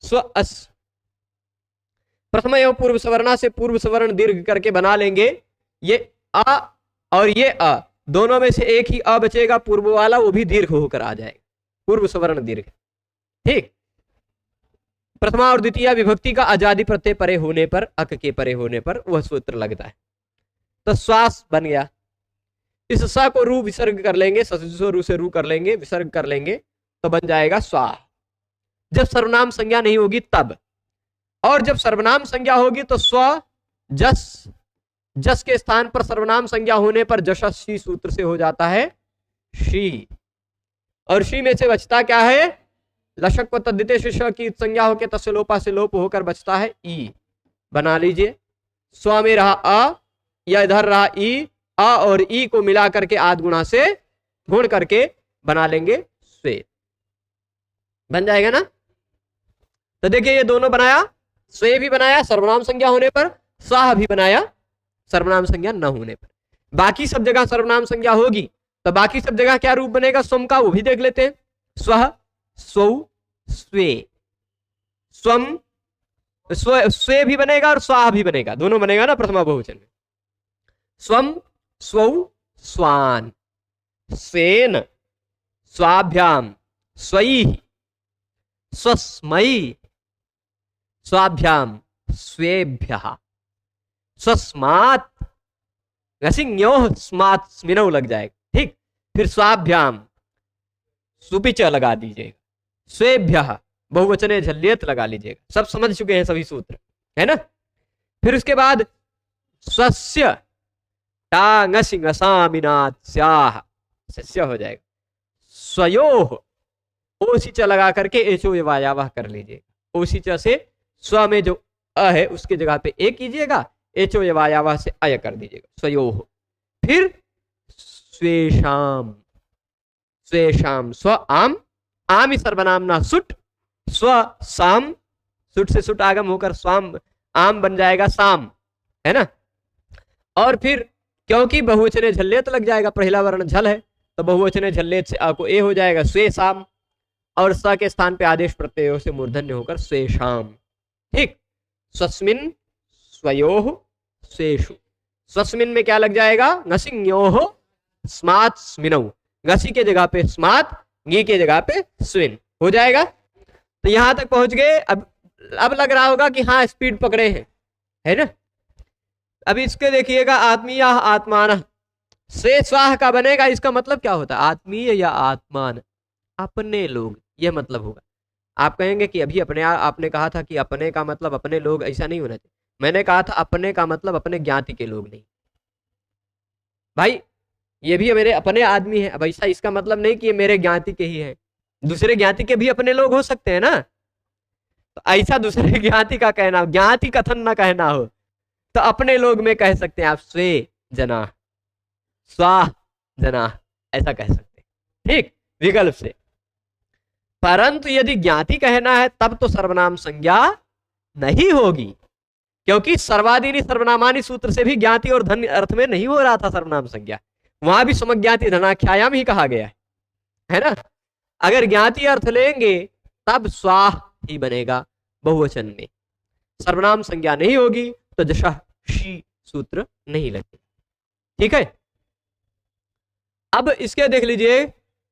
स्व अस। प्रथम एवं पूर्व सवर्णा से पूर्व सवर्ण दीर्घ करके बना लेंगे, ये अ और ये अ, दोनों में से एक ही अ बचेगा पूर्व वाला, वो भी दीर्घ होकर आ जाएगा, पूर्व सवर्ण दीर्घ। ठीक, प्रथमा और द्वितीय विभक्ति का आजादी प्रत्यय परे होने पर, अक के परे होने पर वह सूत्र लगता है, तो श्वास बन गया। इस स को रू विसर्ग कर लेंगे, रू से रू कर लेंगे, विसर्ग कर लेंगे, तो बन जाएगा स्वाह। जब सर्वनाम संज्ञा नहीं होगी तब, और जब सर्वनाम संज्ञा होगी तो स्व जस, जस के स्थान पर सर्वनाम संज्ञा होने पर जशस्वी सूत्र से हो जाता है शी, और शी में से बचता क्या है? लशक व तद्धिते श की संज्ञा होकर तस्य लोपा से लोप होकर बचता है ई। बना लीजिए, स्व में रहा अ, या इधर रहा ई, अ और ई को मिला करके आद गुणा से गुण करके बना लेंगे स्वे, बन जाएगा ना। तो देखिए ये दोनों बनाया, स्वे भी बनाया सर्वनाम संज्ञा होने पर, स्वाह भी बनाया सर्वनाम संज्ञा न होने पर। बाकी सब जगह सर्वनाम संज्ञा होगी तो बाकी सब जगह क्या रूप बनेगा स्वम का, वो भी देख लेते हैं। स्व, स्वौ, स्वे, स्वम, स्वे भी बनेगा और स्वाह भी बनेगा, दोनों बनेगा ना प्रथमा बहुवचन में। स्वम, स्वौ, स्वान, स्वेन, स्वाभ्याम, स्वैः, स्वस्मै, स्वाभ्याम, स्वेभ्यः, स्वस्मात्, रसिन्योः स्मात् स्मिनौ लग जाएगा। ठीक, फिर स्वाभ्याम सुपिच लगा दीजिएगा, स्वेभ्यः बहुवचने झल्यत लगा लीजिएगा। सब समझ चुके हैं सभी सूत्र, है ना। फिर उसके बाद स्वस्य टांगसिंगसामिनात् स्याः, सस्य हो जाएगा। स्वयोः ओसिच लगा करके एचो वायावह कर लीजिएगा। ओसिच से स्व में जो अ है उसकी जगह पे ए कीजिएगा, एचो वायावह से अय कर दीजिएगा, स्वयोः। फिर स्वेशाम, स्वेशाम, स्व आम, आम सर्वनामना सुट, स्व साम, सुट से सुट आगम होकर स्वाम, आम बन जाएगा साम, है ना। और फिर क्योंकि बहुवचने झल्लेत लग जाएगा, पहला वर्ण झल है तो बहुवचने झल्लेत से आ को ए हो जाएगा स्वे शाम, और स के स्थान पे आदेश प्रत्ययों से मूर्धन्य होकर स्वे शाम। ठीक, स्वस्मिन स्वयोः स्वेषु, स्वस्मिन में क्या लग जाएगा, ngसिंयोः स्मात् स्मिनौ, ngसि के जगह पे स्मात्, गी के जगह पे स्विन हो जाएगा। तो यहां तक पहुंच गए। अब लग रहा होगा कि हाँ स्पीड पकड़े हैं, है ना। अब इसके देखिएगा, आत्मीय आत्मान से स्वाह का बनेगा, इसका मतलब क्या होता है, आत्मीय या आत्मान, अपने लोग, यह मतलब होगा। आप कहेंगे कि अभी अपने आपने कहा था कि अपने का मतलब अपने लोग, ऐसा नहीं होना चाहिए। मैंने कहा था अपने का मतलब अपने ज्ञाति के लोग नहीं। भाई ये भी मेरे अपने आदमी है, अब ऐसा इसका मतलब नहीं कि ये मेरे ज्ञाति के ही है, दूसरे ज्ञाति के भी अपने लोग हो सकते हैं ना। तो ऐसा दूसरे ज्ञाति का कहना, ज्ञाति कथन ना कहना हो तो अपने लोग में कह सकते हैं आप स्वे जना, स्वाह जना, ऐसा कह सकते हैं। ठीक, विकल्प से। परंतु यदि ज्ञाति कहना है तब तो सर्वनाम संज्ञा नहीं होगी, क्योंकि सर्वादीनी सर्वनामानी सूत्र से भी ज्ञाति और धन अर्थ में नहीं हो रहा था सर्वनाम संज्ञा, वहां भी समज्ञाति धनाख्यायाम ही कहा गया है ना। अगर ज्ञाति अर्थ लेंगे तब स्वाह ही बनेगा बहुवचन में, सर्वनाम संज्ञा नहीं होगी तो जशः शी सूत्र नहीं लगेगा। ठीक है, अब इसके देख लीजिए,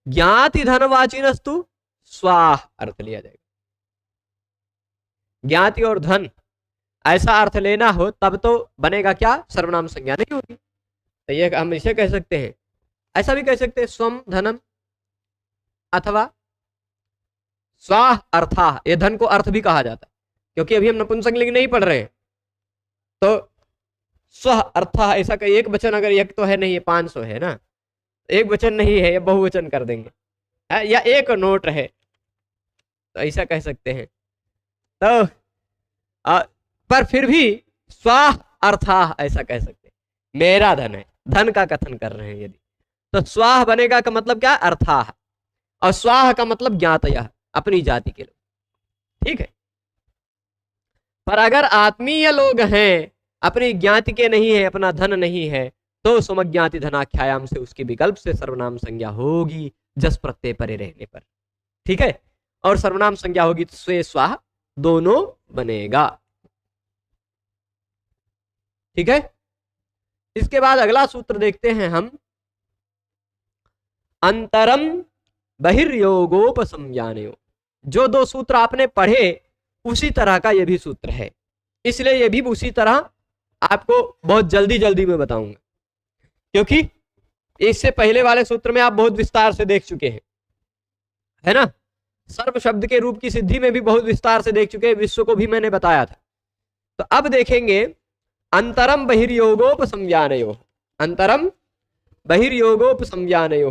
ज्ञाति धनवाचिनस्तु स्वाह अर्थ लिया जाएगा। ज्ञाति और धन ऐसा अर्थ लेना हो तब तो बनेगा क्या, सर्वनाम संज्ञा नहीं होगी। तो ये हम इसे कह सकते हैं, ऐसा भी कह सकते हैं स्वम धनम, अथवा स्वाह अर्थाः, ये धन को अर्थ भी कहा जाता है, क्योंकि अभी हम नपुंसकलिंग नहीं पढ़ रहे हैं। तो स्व अर्थाः ऐसा का एक वचन, अगर एक तो है नहीं, ये 500 है ना, एक वचन नहीं है, ये बहुवचन कर देंगे, या एक नोट है तो ऐसा कह सकते हैं। तो पर फिर भी स्वाह अर्थाः ऐसा कह सकते हैं, मेरा धन है, धन का कथन कर रहे हैं यदि, तो स्वाह बनेगा का मतलब क्या, अर्थाः, और स्वाह का मतलब ज्ञातयः, अपनी जाति के लोग। ठीक है, पर अगर आत्मीय लोग हैं, अपनी ज्ञाति के नहीं है, अपना धन नहीं है, तो समज्ञाति धनाख्यायाम से उसकी विकल्प से सर्वनाम संज्ञा होगी जस प्रत्यय परे रहने पर। ठीक है, और सर्वनाम संज्ञा होगी तो स्वे स्वाह दोनों बनेगा। ठीक है, इसके बाद अगला सूत्र देखते हैं हम, अंतरम बहिर्योगोपसंज्ञानयो। जो दो सूत्र आपने पढ़े उसी तरह का यह भी सूत्र है, इसलिए यह भी उसी तरह आपको बहुत जल्दी जल्दी में बताऊंगा, क्योंकि इससे पहले वाले सूत्र में आप बहुत विस्तार से देख चुके हैं, है ना। सर्व शब्द के रूप की सिद्धि में भी बहुत विस्तार से देख चुके हैं, विश्व को भी मैंने बताया था। तो अब देखेंगे अंतरम बहिर्योगोपसंज्ञानयो, अंतरम बहिर्योगोपसंज्ञानयो।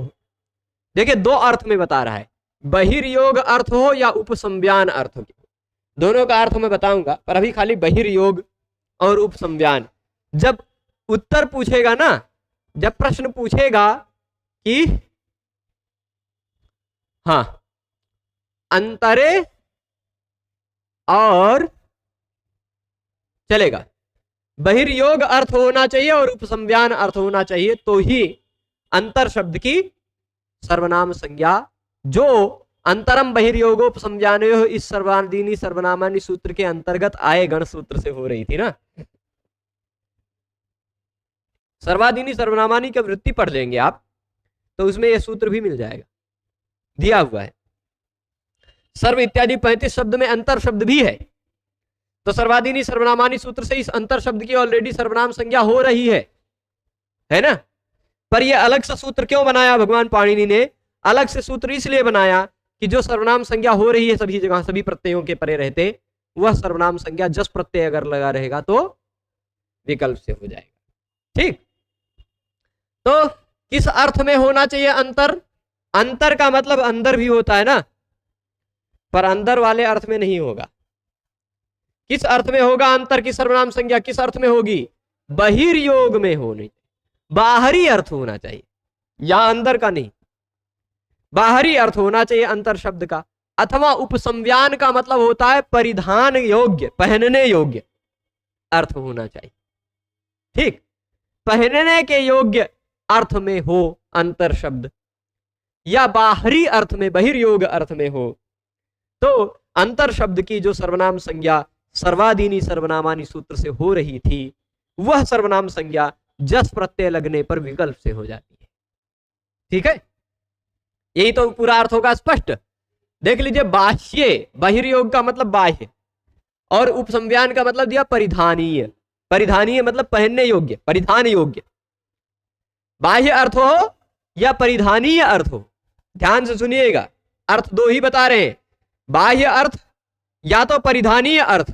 देखिए दो अर्थ में बता रहा है, बहिर्योग अर्थ हो या उपसंज्ञान अर्थ हो, दोनों का अर्थ मैं बताऊंगा, पर अभी खाली बहिर्योग और उपसंज्ञान। जब उत्तर पूछेगा ना, जब प्रश्न पूछेगा कि हाँ अंतरे और चलेगा, बहिर्योग अर्थ होना चाहिए और उपसंज्ञान अर्थ होना चाहिए, तो ही अंतर शब्द की सर्वनाम संज्ञा, जो अंतरम बहिर्योगोपसंज्ञान इस सर्वादीनी सर्वनामानी सूत्र के अंतर्गत आए गण सूत्र से हो रही थी ना। सर्वादीनी सर्वनामानी की वृत्ति पढ़ लेंगे आप तो उसमें यह सूत्र भी मिल जाएगा, दिया हुआ है। सर्व इत्यादि 35 शब्द में अंतर शब्द भी है, तो सर्वादीनी सर्वनामानी सूत्र से इस अंतर शब्द की ऑलरेडी सर्वनाम संज्ञा हो रही है ना। पर यह अलग से सूत्र क्यों बनाया भगवान पाणिनि ने, अलग से सूत्र इसलिए बनाया कि जो सर्वनाम संज्ञा हो रही है सभी जगह सभी प्रत्ययों के परे रहते, वह सर्वनाम संज्ञा जस प्रत्यय अगर लगा रहेगा तो विकल्प से हो जाएगा। ठीक, तो किस अर्थ में होना चाहिए अंतर, अंतर का मतलब अंदर भी होता है ना, पर अंदर वाले अर्थ में नहीं होगा। किस अर्थ में होगा अंतर की सर्वनाम संज्ञा, किस अर्थ में होगी, बहिर्योग में होनी, बाहरी अर्थ होना चाहिए, या अंदर का नहीं, बाहरी अर्थ होना चाहिए अंतर शब्द का। अथवा उपसंज्ञान का मतलब होता है परिधान योग्य, पहनने योग्य अर्थ होना चाहिए। ठीक, पहनने के योग्य अर्थ में हो अंतर शब्द, या बाहरी अर्थ में बहिर्योग अर्थ में हो, तो अंतर शब्द की जो सर्वनाम संज्ञा सर्वादीनी सर्वनामानी सूत्र से हो रही थी, वह सर्वनाम संज्ञा जस प्रत्यय लगने पर विकल्प से हो जाती है। ठीक है, यही तो पूरा अर्थ होगा स्पष्ट। देख लीजिए, बाह्य, बहिर्योग का मतलब बाह्य, और उपसंज्ञान का मतलब दिया परिधानीय। परिधानीय मतलब पहनने योग्य, परिधान योग्य। बाह्य अर्थ हो या परिधानीय अर्थ हो, ध्यान से सुनिएगा, अर्थ दो ही बता रहे हैं, बाह्य अर्थ या तो परिधानीय अर्थ।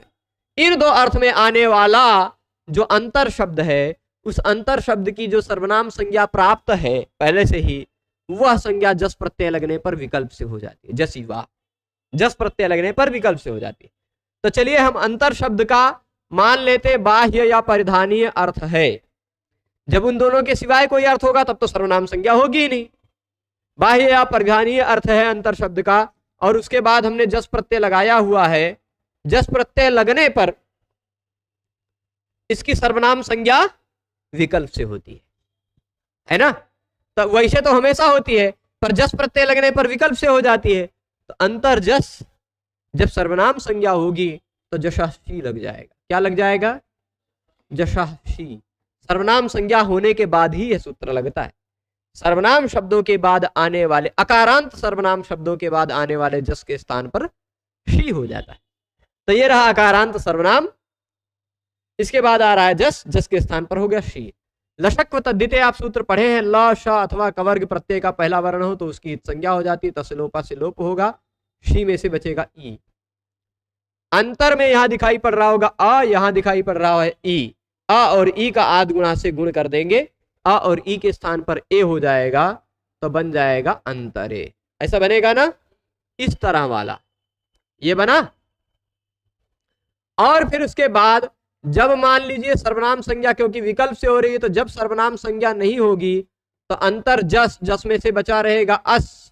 इन दो अर्थ में आने वाला जो अंतर शब्द है, उस अंतर शब्द की जो सर्वनाम संज्ञा प्राप्त है पहले से ही, वह संज्ञा जस प्रत्यय लगने पर विकल्प से हो जाती है। जस युवा, जस प्रत्यय लगने पर विकल्प से हो जाती है। तो चलिए हम अंतर शब्द का मान लेते बाह्य या परिधानीय अर्थ है। जब उन दोनों के सिवाय कोई अर्थ होगा तब तो सर्वनाम संज्ञा होगी ही नहीं। बाह्य या परिधानीय अर्थ है अंतर शब्द का, और उसके बाद हमने जस प्रत्यय लगाया हुआ है। जस प्रत्यय लगने पर इसकी सर्वनाम संज्ञा विकल्प से होती है ना। तो वैसे तो हमेशा होती है, पर जस प्रत्यय लगने पर विकल्प से हो जाती है। तो अंतर जस जब सर्वनाम संज्ञा होगी तो जशाशी लग जाएगा। क्या लग जाएगा? जशाशी। सर्वनाम संज्ञा होने के बाद ही यह सूत्र लगता है। सर्वनाम शब्दों के बाद आने वाले, अकारांत सर्वनाम शब्दों के बाद आने वाले जस के स्थान पर शी हो जाता है। तो ये रहा अकारांत सर्वनाम, इसके बाद आ रहा है जस, जस के स्थान पर हो गया शी। लशक्व तद्धिते आप सूत्र पढ़े हैं, ल श अथवा कवर्ग प्रत्यय का पहला वर्ण हो तो उसकी संज्ञा हो जाती है, तसलोपा से लोप होगा, शी में से बचेगा ई। अंतर में यहां दिखाई पड़ रहा होगा अ, यहां दिखाई पड़ रहा है ई। अ और ई का आद गुणा से गुण कर देंगे, अ और ई के स्थान पर ए हो जाएगा, तो बन जाएगा अंतरे। ऐसा बनेगा ना, इस तरह वाला ये बना। और फिर उसके बाद जब मान लीजिए सर्वनाम संज्ञा क्योंकि विकल्प से हो रही है, तो जब सर्वनाम संज्ञा नहीं होगी तो अंतर जस, जस में से बचा रहेगा अस।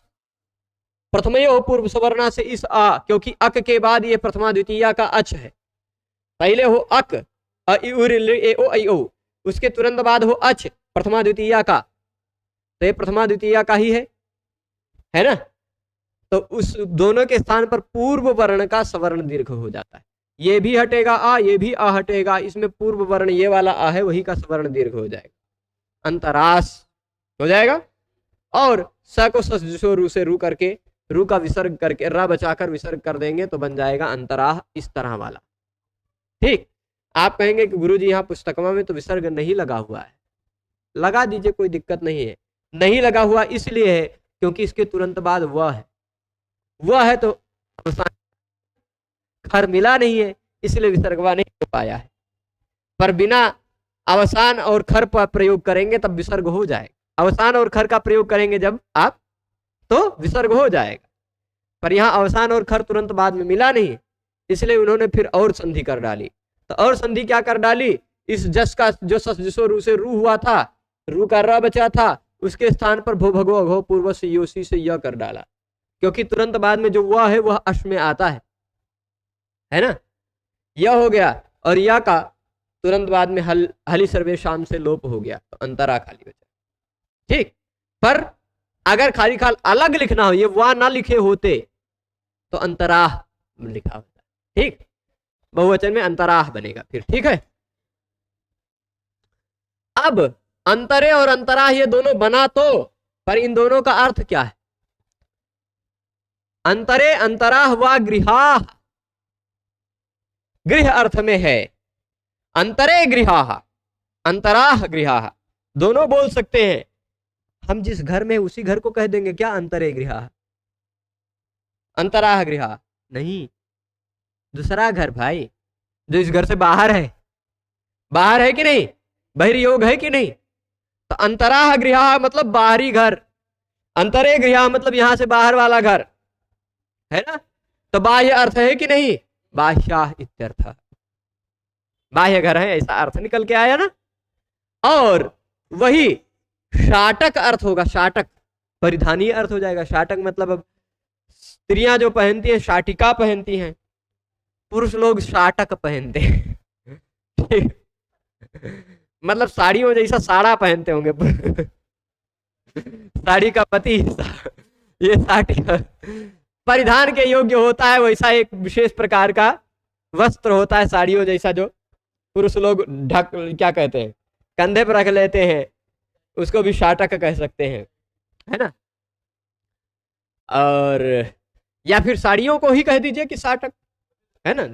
प्रथमयो पूर्व सवर्णा से इस आ, क्योंकि अक के बाद ये प्रथमा द्वितीया का अच है। पहले हो अक, अ इ उ ऋ ए ओ ऐ ओ, उसके तुरंत बाद हो अच प्रथमा द्वितीया का, तो ये प्रथमा द्वितीया का ही है ना। तो उस दोनों के स्थान पर पूर्व वर्ण का सवर्ण दीर्घ हो जाता है। ये भी हटेगा आ, ये भी आ हटेगा, इसमें पूर्व वर्ण ये वाला आ है, वही का सवर्ण दीर्घ हो जाएगा, अंतरास हो जाएगा। और स को सो रू से रू करके, रू का विसर्ग करके, रा बचाकर विसर्ग कर देंगे तो बन जाएगा अंतराह, इस तरह वाला। ठीक, आप कहेंगे कि गुरुजी यहाँ पुस्तकमा में तो विसर्ग नहीं लगा हुआ है। लगा दीजिए, कोई दिक्कत नहीं है। नहीं लगा हुआ इसलिए है क्योंकि इसके तुरंत बाद वह है, वह है तो खर मिला नहीं है, इसलिए विसर्गवा नहीं हो पाया है। पर बिना अवसान और खर पर प्रयोग करेंगे तब विसर्ग हो जाएगा। अवसान और खर का प्रयोग करेंगे जब आप, तो विसर्ग हो जाएगा। पर यहाँ अवसान और खर तुरंत बाद में मिला नहीं, इसलिए उन्होंने फिर और संधि कर डाली। तो और संधि क्या कर डाली, इस जस का जो सस जिसो रू से रू हुआ था, रू का र बचा था, उसके स्थान पर भो भगो अघो पूर्व से योसी से य कर डाला, क्योंकि तुरंत बाद में जो वह है वह अश में आता है ना। यह हो गया, और या का तुरंत बाद में हली सर्वे शाम से लोप हो गया, तो अंतरा खाली बचा। ठीक, पर अगर खाली खाल अलग लिखना हो, ये वह ना लिखे होते तो अंतराह लिखा होता। ठीक, बहुवचन में अंतराह बनेगा फिर। ठीक है, अब अंतरे और अंतराह ये दोनों बना तो, पर इन दोनों का अर्थ क्या है? अंतरे अंतराह व गृहाः, गृह अर्थ में है। अंतरे गृहाः, अंतराह गृहाः, दोनों बोल सकते हैं। हम जिस घर में उसी घर को कह देंगे क्या अंतरे गृहाः, अंतराह गृहाः नहीं, दूसरा घर भाई, जो इस घर से बाहर है। बाहर है कि नहीं, बहिर्योग है कि नहीं। तो अंतराह गृहाः मतलब बाहरी घर, अंतरे गृहाः मतलब यहां से बाहर वाला घर है ना। तो बाह्य अर्थ है कि नहीं, बाह्याः इत्यर्थ, बाह्य घर है, ऐसा अर्थ निकल के आया ना। और वही शाटक अर्थ होगा, शाटक परिधानीय अर्थ हो जाएगा। शाटक मतलब अब स्त्रियां जो पहनती हैं शाटिका पहनती हैं, पुरुष लोग शाटक पहनते हैं। मतलब साड़ियों जैसा साड़ा पहनते होंगे। साड़ी का पति ये साड़ी परिधान के योग्य होता है, वैसा एक विशेष प्रकार का वस्त्र होता है साड़ियों जैसा, जो पुरुष लोग ढक, क्या कहते हैं, कंधे पर रख लेते हैं, उसको भी शाटक कह सकते हैं, है ना। और या फिर साड़ियों को ही कह दीजिए कि साटक, है ना।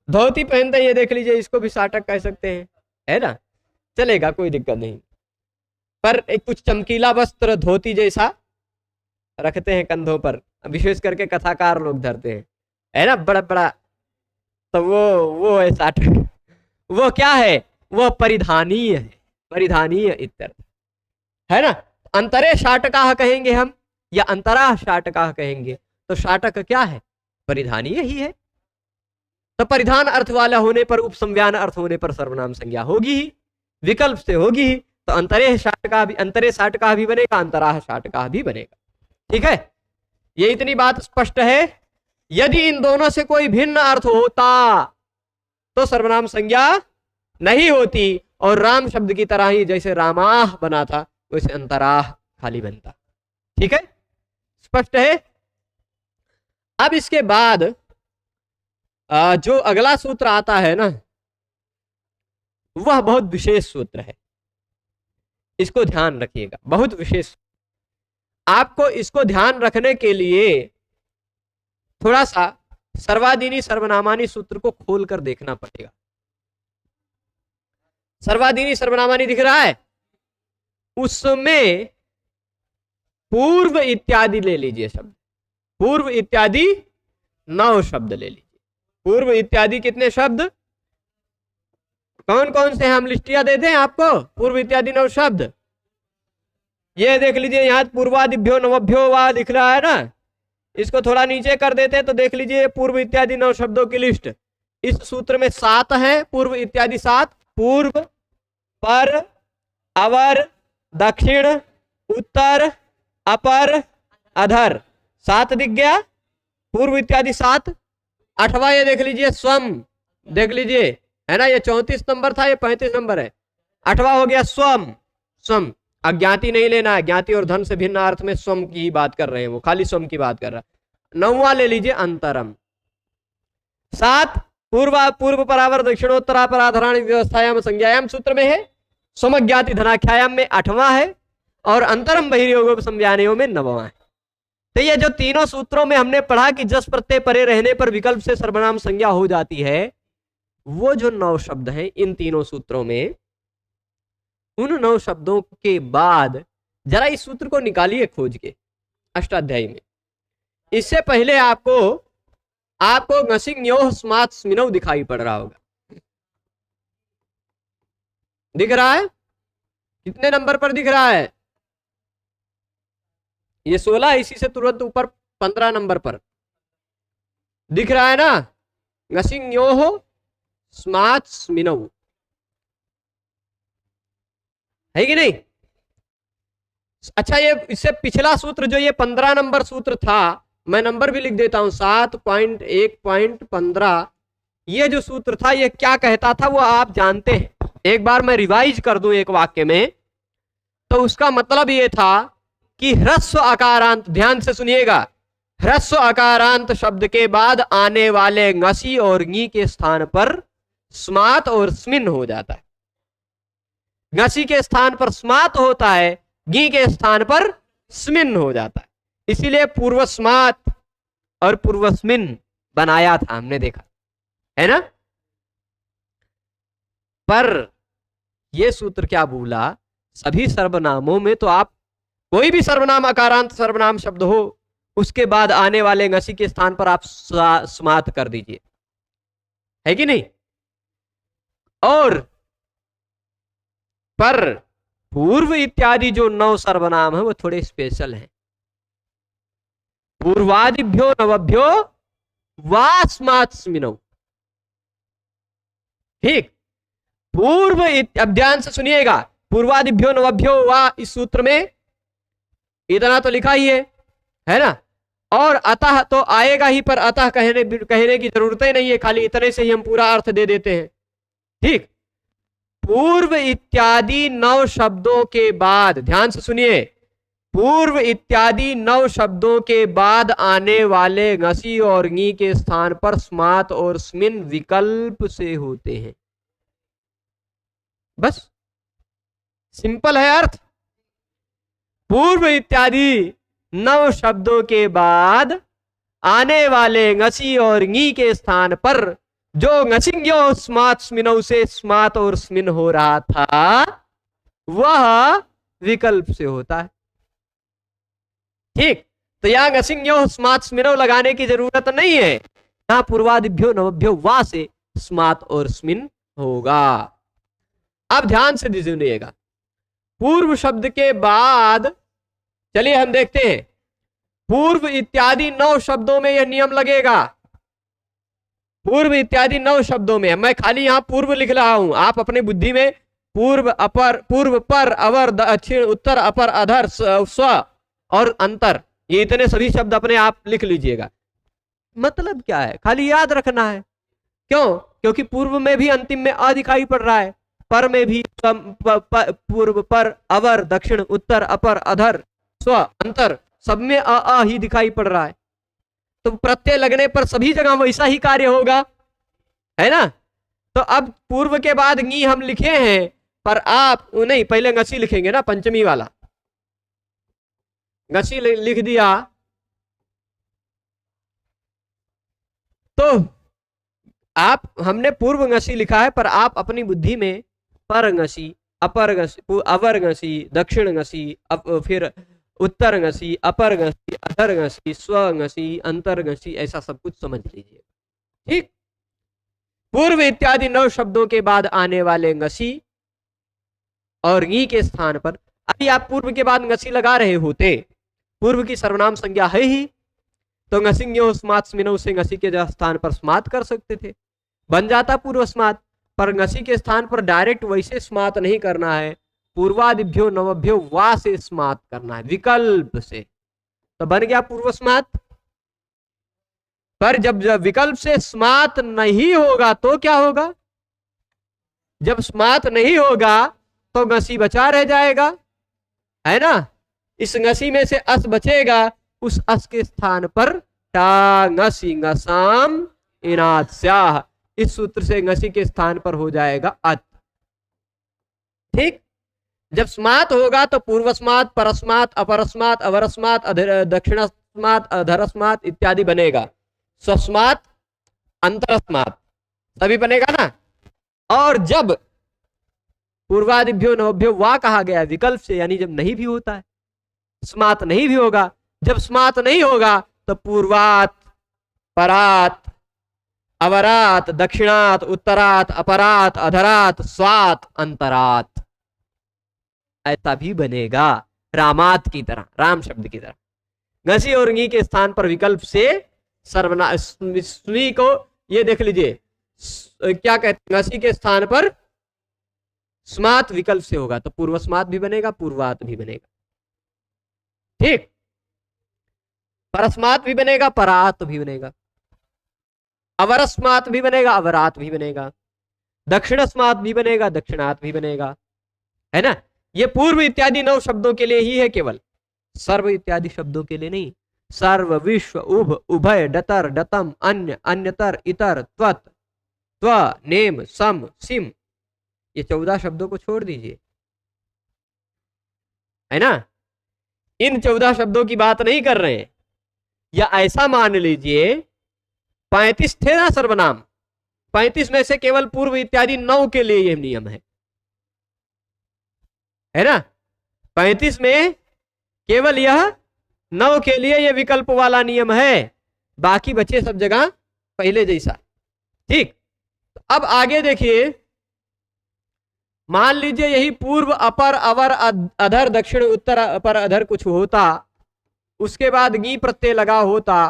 धोती पहनते हैं, ये देख लीजिए, इसको भी साटक कह सकते हैं, है ना, चलेगा, कोई दिक्कत नहीं। पर एक कुछ चमकीला वस्त्र धोती जैसा रखते हैं कंधों पर, विशेष करके कथाकार लोग धरते हैं, है ना, बड़ा बड़ा, तो वो है साटक। वो क्या है, वो परिधानीय है, परिधानीय इत्यर्थ, है ना। अंतरे शाटकाह कहेंगे हम, या अंतराह शाटकाह कहेंगे, तो शाटक क्या है, परिधानीय ही है। तो परिधान अर्थ वाला होने पर, उपसंज्ञान अर्थ होने पर सर्वनाम संज्ञा होगी ही, विकल्प से होगी ही। तो अंतरे शाटका भी, अंतरे शाटका भी बनेगा, अंतराह शाटका भी बनेगा। ठीक है, ये इतनी बात स्पष्ट है। यदि इन दोनों से कोई भिन्न अर्थ होता तो सर्वनाम संज्ञा नहीं होती, और राम शब्द की तरह ही जैसे रामाह बना था वैसे अंतराह खाली बनता। ठीक है, स्पष्ट है। अब इसके बाद जो अगला सूत्र आता है ना, वह बहुत विशेष सूत्र है, इसको ध्यान रखिएगा, बहुत विशेष। आपको इसको ध्यान रखने के लिए थोड़ा सा सर्वादीनी सर्वनामानी सूत्र को खोलकर देखना पड़ेगा। सर्वादीनी सर्वनामानी दिख रहा है, उसमें पूर्व इत्यादि ले लीजिए शब्द, पूर्व इत्यादि 9 शब्द ले लीजिए। पूर्व इत्यादि कितने शब्द, कौन कौन से हम लिस्टिया देते हैं आपको, पूर्व इत्यादि 9 शब्द। ये देख लीजिए, यहाँ पूर्वादिभ्यो नवभ्यो वा लिख रहा है ना, इसको थोड़ा नीचे कर देते हैं तो देख लीजिए पूर्व इत्यादि 9 शब्दों की लिस्ट। इस सूत्र में 7 है, पूर्व इत्यादि 7, पूर्व, पर, अवर, दक्षिण, उत्तर, अपर, अधर, 7 दिख गया, पूर्व इत्यादि 7। 8वां ये देख लीजिए, स्वम, देख लीजिए, है ना, ये 34 नंबर था, ये 35 नंबर है। 8वां हो गया स्वम, स्वम, अज्ञाति नहीं लेना है, ज्ञाति और धन से भिन्न अर्थ में स्वम की ही बात कर रहे हैं, वो खाली स्वम की बात कर रहा है। 9वां ले लीजिए अंतरम। 7 पूर्व परावर दक्षिणोत्तरापराधराणी व्यवस्थायाम संज्ञायाम सूत्र में है, स्वम ज्ञाति धनाख्यायाम में 8वां है, और अंतरम बहिर्योग संज्ञानयों में 9वां है। तो ये जो तीनों सूत्रों में हमने पढ़ा कि जस प्रत्यय परे रहने पर विकल्प से सर्वनाम संज्ञा हो जाती है, वो जो 9 शब्द हैं इन तीनों सूत्रों में, उन 9 शब्दों के बाद जरा इस सूत्र को निकालिए खोज के अष्टाध्यायी में। इससे पहले आपको ngसिंग न्योह स्मात् स्मिनौ दिखाई पड़ रहा होगा, दिख रहा है, कितने नंबर पर दिख रहा है, ये 16, इसी से तुरंत ऊपर 15 नंबर पर दिख रहा है ना, ngसिंग न्योह स्मात् स्मिनौ, है कि नहीं। अच्छा, ये इससे पिछला सूत्र जो ये 15 नंबर सूत्र था, मैं नंबर भी लिख देता हूं, 7.1.15, ये जो सूत्र था ये क्या कहता था वो आप जानते हैं। एक बार मैं रिवाइज कर दूं एक वाक्य में, तो उसका मतलब ये था कि ह्रस्व अकारांत, ध्यान से सुनिएगा, ह्रस्व अकारांत शब्द के बाद आने वाले ngसी और ङी के स्थान पर स्मात और स्मिन हो जाता है। ngसी के स्थान पर स्मात होता है, ङी के स्थान पर स्मिन हो जाता है, इसीलिए पूर्वस्मात और पूर्वस्मिन बनाया था, हमने देखा है ना। पर यह सूत्र क्या बोला, सभी सर्वनामों में तो आप कोई भी सर्वनाम अकारांत सर्वनाम शब्द हो, उसके बाद आने वाले ngसी के स्थान पर आप स्मात कर दीजिए, है कि नहीं। और पर पूर्व इत्यादि जो 9 सर्वनाम है वो थोड़े स्पेशल हैं। पूर्वादिभ्यो नवभ्यो वा स्मात् स्मिनौ, ठीक, पूर्व, अब ध्यान से सुनिएगा, पूर्वादिभ्यो नवभ्यो वा, इस सूत्र में इतना तो लिखा ही है ना, और अतः तो आएगा ही, पर अतः कहने की जरूरत ही नहीं है, खाली इतने से ही हम पूरा अर्थ दे देते हैं। ठीक, पूर्व इत्यादि 9 शब्दों के बाद, ध्यान से सुनिए, पूर्व इत्यादि 9 शब्दों के बाद आने वाले घसी और ङी के स्थान पर स्मात और स्मिन विकल्प से होते हैं। बस सिंपल है अर्थ। पूर्व इत्यादि 9 शब्दों के बाद आने वाले घसी और ङी के स्थान पर जो घसिंग्यो स्मात स्मिनौ से स्मात और स्मिन हो रहा था वह विकल्प से होता है। ठीक, तो यहां घसिंग्यो स्मात स्मिनौ लगाने की जरूरत नहीं है, यहां पूर्वादिभ्यो नवभ्यो वा से स्मात और स्मिन होगा। अब ध्यान से सुनिएगा, पूर्व शब्द के बाद चलिए हम देखते हैं, पूर्व इत्यादि 9 शब्दों में यह नियम लगेगा। पूर्व इत्यादि 9 शब्दों में, मैं खाली यहां पूर्व लिख रहा हूं, आप अपने बुद्धि में पूर्व अपर, पूर्व पर, अवर, दक्षिण, उत्तर, अपर, अधर, स्व और अंतर, ये इतने सभी शब्द अपने आप लिख लीजिएगा। मतलब क्या है, खाली याद रखना है। क्यों? क्योंकि पूर्व में भी अंतिम में अ दिखाई पड़ रहा है, पर में भी पूर्व, पर, अवर, दक्षिण, उत्तर, अपर, अधर, स्व, अंतर, सब में अ ही दिखाई पड़ रहा है। तो प्रत्यय लगने पर सभी जगह वैसा ही कार्य होगा, है ना। तो अब पूर्व के बाद ङी हम लिखे हैं, पर आप नहीं, पहले घसी लिखेंगे ना, पंचमी वाला घसी लिख दिया तो आप, हमने पूर्व घसी लिखा है, पर आप अपनी बुद्धि में पर घसी, अपर घसी, अवर घसी, दक्षिण घसी, फिर उत्तर घसी, अपर घसी, अधर घसी, स्व घसी, अंतर घसी, ऐसा सब कुछ समझ लीजिए। ठीक, पूर्व इत्यादि 9 शब्दों के बाद आने वाले घसी और ङी के स्थान पर, अभी आप पूर्व के बाद घसी लगा रहे होते, पूर्व की सर्वनाम संज्ञा है ही, तो घसिंग्यो स्मात स्मिनौ से घसी के स्थान पर स्मात कर सकते थे, बन जाता पूर्व स्मात। पर घसी के स्थान पर डायरेक्ट वैसे स्मात नहीं करना है, पूर्वादिभ्यो नवभ्यो वा से स्मात करना है, विकल्प से, तो बन गया पूर्व स्मात। पर जब विकल्प से स्मात नहीं होगा तो क्या होगा? जब स्मात नहीं होगा तो घसी बचा रह जाएगा, है ना। इस घसी में से अस बचेगा, उस अस के स्थान पर टा घसी घसाम इनाद स्याह, इस सूत्र से घसी के स्थान पर हो जाएगा अत। ठीक, जब स्मात होगा तो पूर्वस्मात, परस्मात, अपरस्मात, अवरस्मात, दक्षिणस्मात, अधरस्मात इत्यादि बनेगा, स्वस्मात, अंतरस्मात सभी बनेगा ना। और जब पूर्वादिभ्यो नवभ्यो वा कहा गया विकल्प से, यानी जब नहीं भी होता है, स्मात नहीं भी होगा, जब स्मात नहीं होगा तो पूर्वात, परात, अवरात, दक्षिणात, उत्तरात, अपरात, अधरात, स्वात, अंतरात, ऐसा भी बनेगा, रामात की तरह, राम शब्द की तरह। घसी और ङी के स्थान पर विकल्प से सर्वनाम स्वी को, ये देख लीजिए क्या कहते हैं, घसी के स्थान पर स्मात विकल्प से होगा तो पूर्वस्मात भी बनेगा, पूर्वात भी बनेगा। ठीक, परस्मात भी बनेगा, परात भी बनेगा, अवरस्मात भी बनेगा, अवरात भी बनेगा, दक्षिणस्मात भी बनेगा, दक्षिणात भी बनेगा, है ना। ये पूर्व इत्यादि 9 शब्दों के लिए ही है, केवल सर्व इत्यादि शब्दों के लिए नहीं। सर्व, विश्व, उभ, उभय, डतर, डतम, अन्य, अन्यतर, इतर, त्वत, त्व, नेम, सम, सिम, ये 14 शब्दों को छोड़ दीजिए, है ना। इन 14 शब्दों की बात नहीं कर रहे हैं। या ऐसा मान लीजिए 35 थे ना सर्वनाम, 35 में से केवल पूर्व इत्यादि 9 के लिए यह नियम है ना। 35 में केवल यह 9 के लिए यह विकल्प वाला नियम है, बाकी बचे सब जगह पहले जैसा। ठीक, अब आगे देखिए, मान लीजिए यही पूर्व, अपर, अवर, अधर, दक्षिण, उत्तर, अपर, अधर कुछ होता, उसके बाद गी प्रत्यय लगा होता,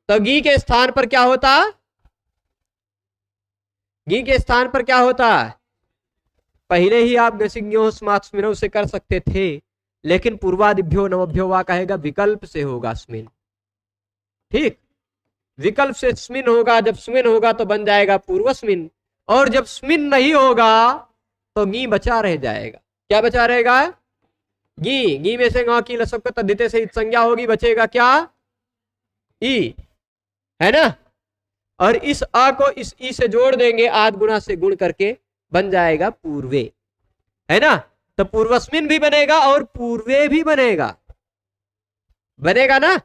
तो गी के स्थान पर क्या होता? गी के स्थान पर क्या होता? पहले ही आप गसिंग्यो स्मात्स्मिनों से कर सकते थे, लेकिन पूर्वादिभ्यो नवभ्यो वा कहेगा विकल्प से होगा स्मिन। ठीक, विकल्प से स्मिन होगा, जब स्मिन होगा तो बन जाएगा पूर्वस्मिन, और जब स्मिन नहीं होगा तो गी बचा रह जाएगा। क्या बचा रहेगा? गी। गी में से गा की लसक तद्धिते से संज्ञा होगी, बचेगा क्या? ई, है ना। और इस आ को इस ई से जोड़ देंगे, आद गुणा से गुण करके बन जाएगा पूर्वे, है ना। तो पूर्वस्मिन भी बनेगा और पूर्वे भी बनेगा, बनेगा ना।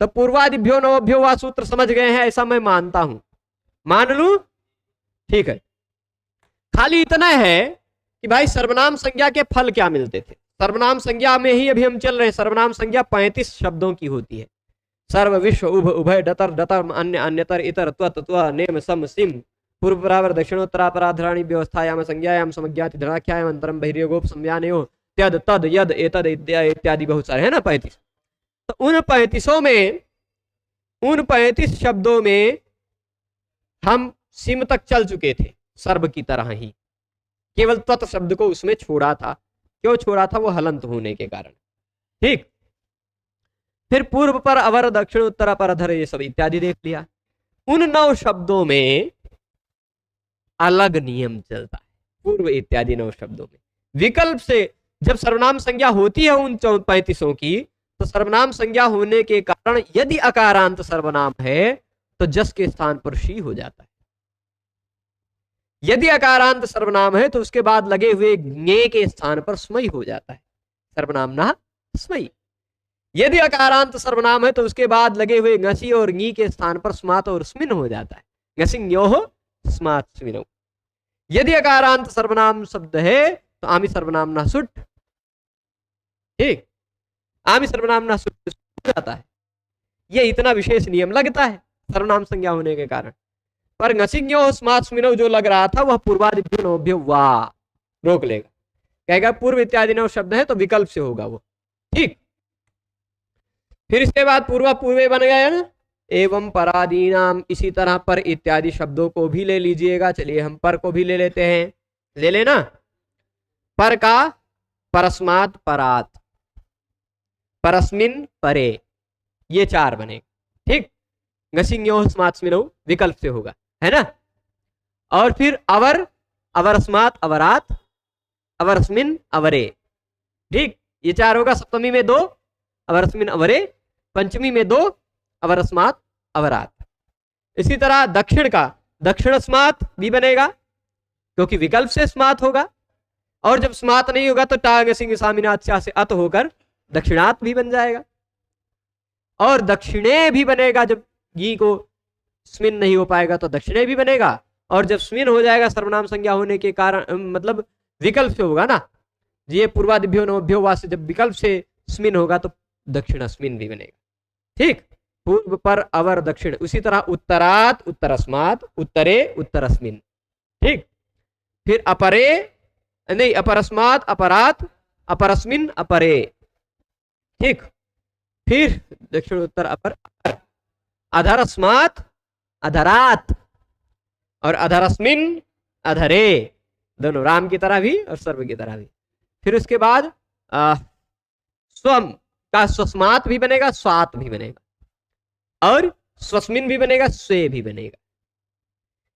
तो पूर्वादिभ्यो नवभ्यो वा सूत्र समझ गए हैं, ऐसा मैं मानता हूं, मान लू, ठीक है। खाली इतना है कि भाई सर्वनाम संज्ञा के फल क्या मिलते थे। सर्वनाम संज्ञा में ही अभी हम चल रहे हैं। सर्वनाम संज्ञा 35 शब्दों की होती है। सर्व, विश्व, उभ, उभय, डतर, डतर, अन्य, अन्यतर, इतर, त्वत, त्व, नेम, सम, सिम, पूर्व, परावर, दक्षिणोत्तरापराधराणि व्यवस्थायाम संज्ञायाम समज्ञाति धनाख्यायाम अंतरम बहिर्योगोप संज्ञानयो त्यद तद यद एतद इत्यादि बहुत सारे है ना 35। तो उन 35 में, उन 35 शब्दों में हम सिम तक चल चुके थे सर्व की तरह ही, केवल त्वत शब्द को उसमें छोड़ा था। क्यों छोड़ा था? वो हलंत होने के कारण, ठीक। फिर पूर्व पर, अवर, दक्षिण, उत्तर, पर, अधर, ये सब इत्यादि देख लिया। उन 9 शब्दों में अलग नियम चलता है। पूर्व इत्यादि 9 शब्दों में विकल्प से जब सर्वनाम संज्ञा होती है उन 35 की, तो सर्वनाम संज्ञा होने के कारण यदि अकारांत सर्वनाम है तो जस के स्थान पर शी हो जाता है। यदि अकारांत सर्वनाम है तो उसके बाद लगे हुए ञे के स्थान पर स्मयी हो जाता है, सर्वनाम ना स्मयी। यदि अकारांत सर्वनाम है तो उसके बाद लगे हुए ngसी और ङी के स्थान पर स्मात और स्मिन हो जाता है, ngसिंग्योः स्मात स्मिनौ। यदि अकारांत सर्वनाम शब्द है तो आमी सर्वनाम ना सुट, ठीक, आमी सर्वनाम ना सुट हो जाता है। ये इतना विशेष नियम लगता है सर्वनाम संज्ञा होने के कारण। पर ngसिंग्योः स्मात स्मिनौ जो लग रहा था वह पूर्वादिभ्यो नवभ्यो वा रोक लेगा, कहेगा पूर्व इत्यादि 9 शब्द है तो विकल्प से होगा वो, ठीक। फिर इसके बाद पूर्वा पूर्वे बन गया ना। एवं परादीनाम, इसी तरह पर इत्यादि शब्दों को भी ले लीजिएगा। चलिए हम पर को भी ले लेते हैं, ले लेना। पर का परस्मात परात, परस्मिन परे, ये 4 बने, ठीक। ngसिंग्योः स्मात स्मिनौ विकल्प से होगा, है ना। और फिर अवर, अवरस्मात अवरात, अवरस्मिन अवरे, ठीक, ये 4 होगा। सप्तमी में 2, अवरस्मिन अवरे, पंचमी में 2, अवरस्मात अवरात। इसी तरह दक्षिण का दक्षिणस्मात भी बनेगा क्योंकि विकल्प से स्मात होगा, और जब स्मात नहीं होगा तो टांग सिंह सामिनात से अत होकर दक्षिणात भी बन जाएगा। और दक्षिणे भी बनेगा, जब गी को स्मिन नहीं हो पाएगा तो दक्षिणे भी बनेगा, और जब स्मिन हो जाएगा सर्वनाम संज्ञा होने के कारण, मतलब विकल्प से होगा ना, ये पूर्वादिभ्यो नवभ्यो वा से जब विकल्प से स्मिन होगा तो दक्षिणस्मिन भी बनेगा, ठीक। पूर्व पर अवर दक्षिण, उसी तरह उत्तरात उत्तरस्मात, उत्तरे उत्तरस्मिन, ठीक। फिर अपरे नहीं, अपरस्मात अपरात, अपरस्मिन अपरे, ठीक। फिर दक्षिण उत्तर अपर, अधरस्मात अधरात, और अधरस्मिन अधरे, दोनों राम की तरह भी और सर्व की तरह भी। फिर उसके बाद स्वम का स्वस्मात भी बनेगा, स्वात भी बनेगा, और स्वस्मिन भी बनेगा, स्वे भी बनेगा।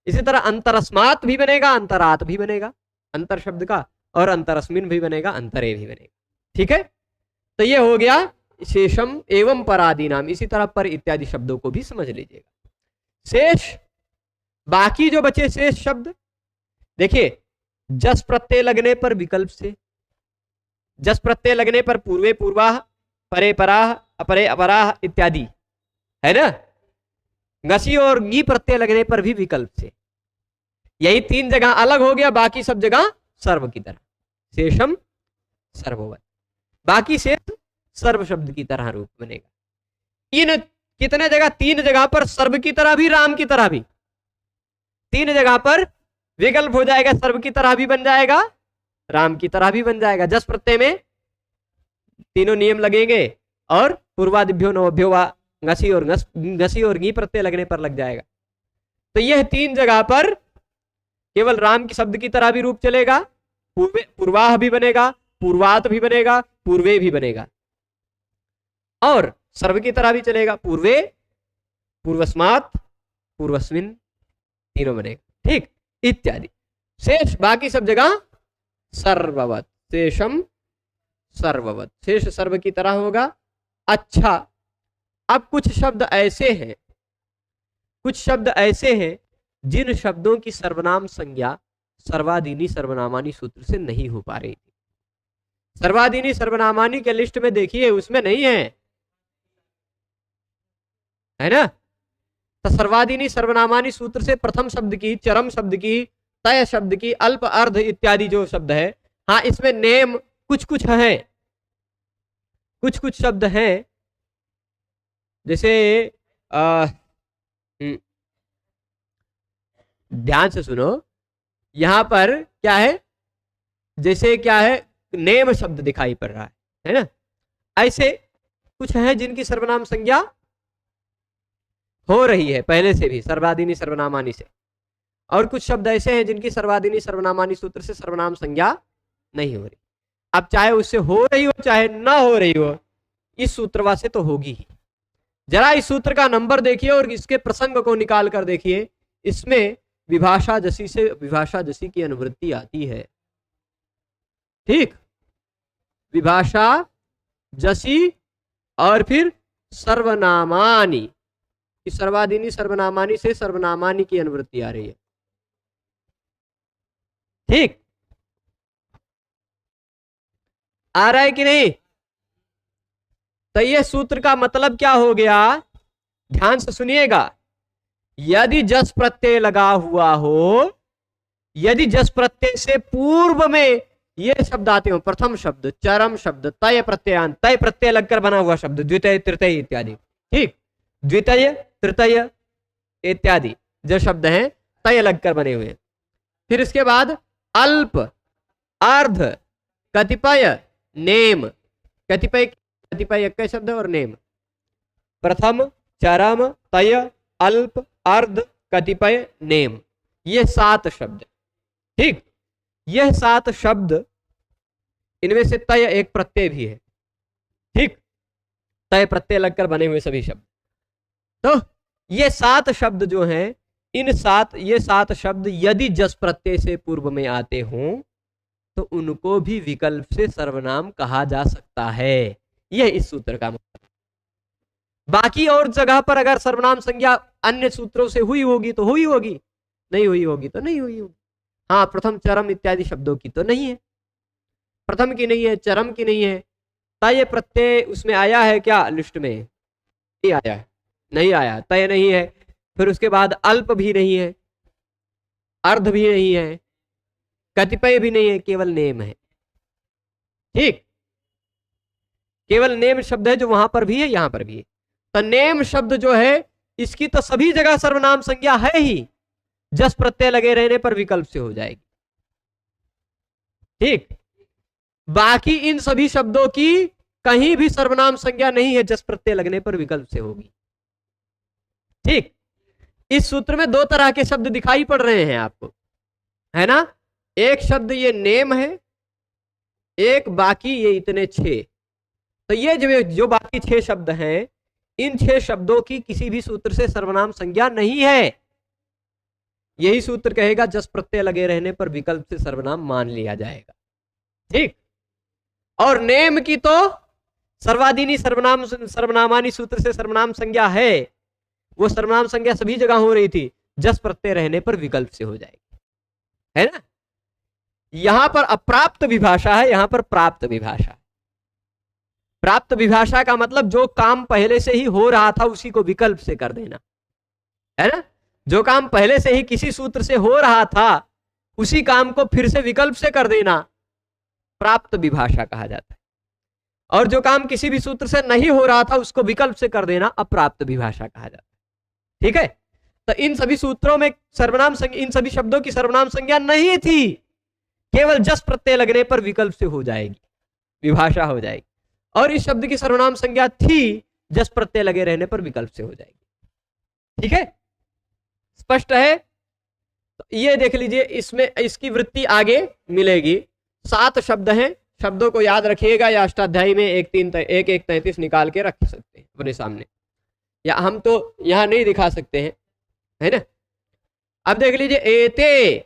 इसी तरह अंतरस्मात भी बनेगा, अंतरात भी बनेगा अंतर शब्द का, और अंतरस्मिन भी बनेगा, अंतरे भी बनेगा, ठीक है। तो ये हो गया शेषम एवं परादी नाम। इसी तरह पर इत्यादि शब्दों को भी समझ लीजिएगा। शेष, बाकी जो बचे शेष शब्द, देखिए जस प्रत्यय लगने पर विकल्प से, जस प्रत्यय लगने पर पूर्वे पूर्वाह, परे पराह, अपरे अपराह इत्यादि, है ना। ngसी और गी प्रत्यय लगने पर भी विकल्प से। यही 3 जगह अलग हो गया, बाकी सब जगह सर्व की तरह, शेषम सर्ववत, बाकी शेष सर्व शब्द की तरह रूप बनेगा। कितने जगह? 3 जगह पर सर्व की तरह भी, राम की तरह भी। 3 जगह पर विकल्प हो जाएगा, सर्व की तरह भी बन जाएगा, राम की तरह भी बन जाएगा। जस प्रत्यय में तीनों नियम लगेंगे, और पूर्वादिभ्यो नवभ्यो वा ngसी और गी प्रत्यय लगने पर लग जाएगा। तो यह 3 जगह पर केवल राम की शब्द की तरह भी रूप चलेगा, पूर्वाह भी बनेगा, पूर्वात भी बनेगा, पूर्वे भी बनेगा, और सर्व की तरह भी चलेगा, पूर्वे, पूर्वस्मात, पूर्वस्मिन, तीनों बनेगा, ठीक। इत्यादि। शेष बाकी सब जगह सर्ववत, शेषम सर्ववत, शेष सर्व की तरह होगा। अच्छा, अब कुछ शब्द ऐसे हैं, कुछ शब्द ऐसे हैं जिन शब्दों की सर्वनाम संज्ञा सर्वादीनी सर्वनामानी सूत्र से नहीं हो पा रही थी। सर्वादीनी सर्वनामानी के लिस्ट में देखिए, उसमें नहीं है ना। तो सर्वादीनी सर्वनामानी सूत्र से प्रथम शब्द की, चरम शब्द की, तय शब्द की, अल्प अर्ध इत्यादि जो शब्द है, हाँ इसमें नेम कुछ कुछ है, कुछ कुछ शब्द हैं, जैसे ध्यान से सुनो, यहां पर क्या है, जैसे क्या है, नेम शब्द दिखाई पड़ रहा है ना। ऐसे कुछ हैं जिनकी सर्वनाम संज्ञा हो रही है पहले से भी सर्वादीनी सर्वनामानी से, और कुछ शब्द ऐसे हैं जिनकी सर्वादीनी सर्वनामानी सूत्र से सर्वनाम संज्ञा नहीं हो रही। अब चाहे उससे हो रही हो चाहे ना हो रही हो, इस सूत्रवा से तो होगी ही। जरा इस सूत्र का नंबर देखिए और इसके प्रसंग को निकाल कर देखिए, इसमें विभाषा जसी से विभाषा जसी की अनुवृत्ति आती है। ठीक, विभाषा जसी और फिर सर्वनामानी, सर्वादीनी सर्वनामानी से सर्वनामानी की अनुवृत्ति आ रही है। ठीक, आ रहा है कि नहीं। तो ये सूत्र का मतलब क्या हो गया, ध्यान से सुनिएगा। यदि जस प्रत्यय लगा हुआ हो, यदि जस प्रत्यय से पूर्व में ये शब्द आते हो, प्रथम शब्द, चरम शब्द, तय प्रत्ययान, तय प्रत्यय लगकर बना हुआ शब्द, द्वितीय तृतीय इत्यादि। ठीक, द्वितीय तृतीय इत्यादि जो शब्द हैं तय लगकर बने हुए। फिर इसके बाद अल्प, अर्ध, कतिपय, नेम। कतिपय, कतिपय एक शब्द और नेम। प्रथम, चरम, तय, अल्प, अर्ध, कतिपय, नेम, ये 7 शब्द। ठीक, यह 7 शब्द, इनमें से तय एक प्रत्यय भी है। ठीक, तय प्रत्यय लगकर बने हुए सभी शब्द। तो ये 7 शब्द जो हैं, इन 7 शब्द यदि जस प्रत्यय से पूर्व में आते हों तो उनको भी विकल्प से सर्वनाम कहा जा सकता है। यह इस सूत्र का मतलब। बाकी और जगह पर अगर सर्वनाम संज्ञा अन्य सूत्रों से हुई होगी तो हुई होगी, नहीं हुई होगी तो नहीं हुई होगी। हाँ, प्रथम, चरम इत्यादि शब्दों की तो नहीं है, प्रथम की नहीं है, चरम की नहीं है। तय प्रत्यय उसमें आया है क्या लिस्ट में, नहीं आया है, नहीं आया, तय नहीं है। फिर उसके बाद अल्प भी नहीं है, अर्ध भी नहीं है, कतिपय भी नहीं है, केवल नेम है। ठीक, केवल नेम शब्द है जो वहां पर भी है, यहां पर भी है। तो नेम शब्द जो है इसकी तो सभी जगह सर्वनाम संज्ञा है ही, जस प्रत्यय लगे रहने पर विकल्प से हो जाएगी। ठीक, बाकी इन सभी शब्दों की कहीं भी सर्वनाम संज्ञा नहीं है, जस प्रत्यय लगने पर विकल्प से होगी। ठीक, इस सूत्र में 2 तरह के शब्द दिखाई पड़ रहे हैं आपको, है ना। एक शब्द ये नेम है, एक बाकी ये इतने 6। तो ये जो बाकी 6 शब्द हैं, इन 6 शब्दों की किसी भी सूत्र से सर्वनाम संज्ञा नहीं है। यही सूत्र कहेगा जस प्रत्यय लगे रहने पर विकल्प से सर्वनाम मान लिया जाएगा। ठीक, और नेम की तो सर्वादीनी सर्वनामानी सूत्र से सर्वनाम संज्ञा है, वो सर्वनाम संज्ञा सभी जगह हो रही थी, जस प्रत्यय रहने पर विकल्प से हो जाएगी, है ना। यहां पर अप्राप्त विभाषा है, यहां पर प्राप्त विभाषा। प्राप्त विभाषा का मतलब जो काम पहले से ही हो रहा था उसी को विकल्प से कर देना, है ना। जो काम पहले से ही किसी सूत्र से हो रहा था उसी काम को फिर से विकल्प से कर देना प्राप्त विभाषा कहा जाता है, और जो काम किसी भी सूत्र से नहीं हो रहा था उसको विकल्प से कर देना अप्राप्त विभाषा कहा जाता है। ठीक है, तो इन सभी सूत्रों में सर्वनाम संज्ञा, इन सभी शब्दों की सर्वनाम संज्ञा नहीं थी, केवल जस प्रत्यय लगने पर विकल्प से हो जाएगी, विभाषा हो जाएगी। और इस शब्द की सर्वनाम संज्ञा थी, जस प्रत्यय लगे रहने पर विकल्प से हो जाएगी। ठीक है, स्पष्ट है। तो ये देख लीजिए, इसमें इसकी वृत्ति आगे मिलेगी। 7 शब्द हैं, शब्दों को याद रखिएगा, या अष्टाध्यायी में 1-1-33 निकाल के रख सकते हैं अपने सामने, या हम तो यहां नहीं दिखा सकते हैं, है ना। अब देख लीजिए, एते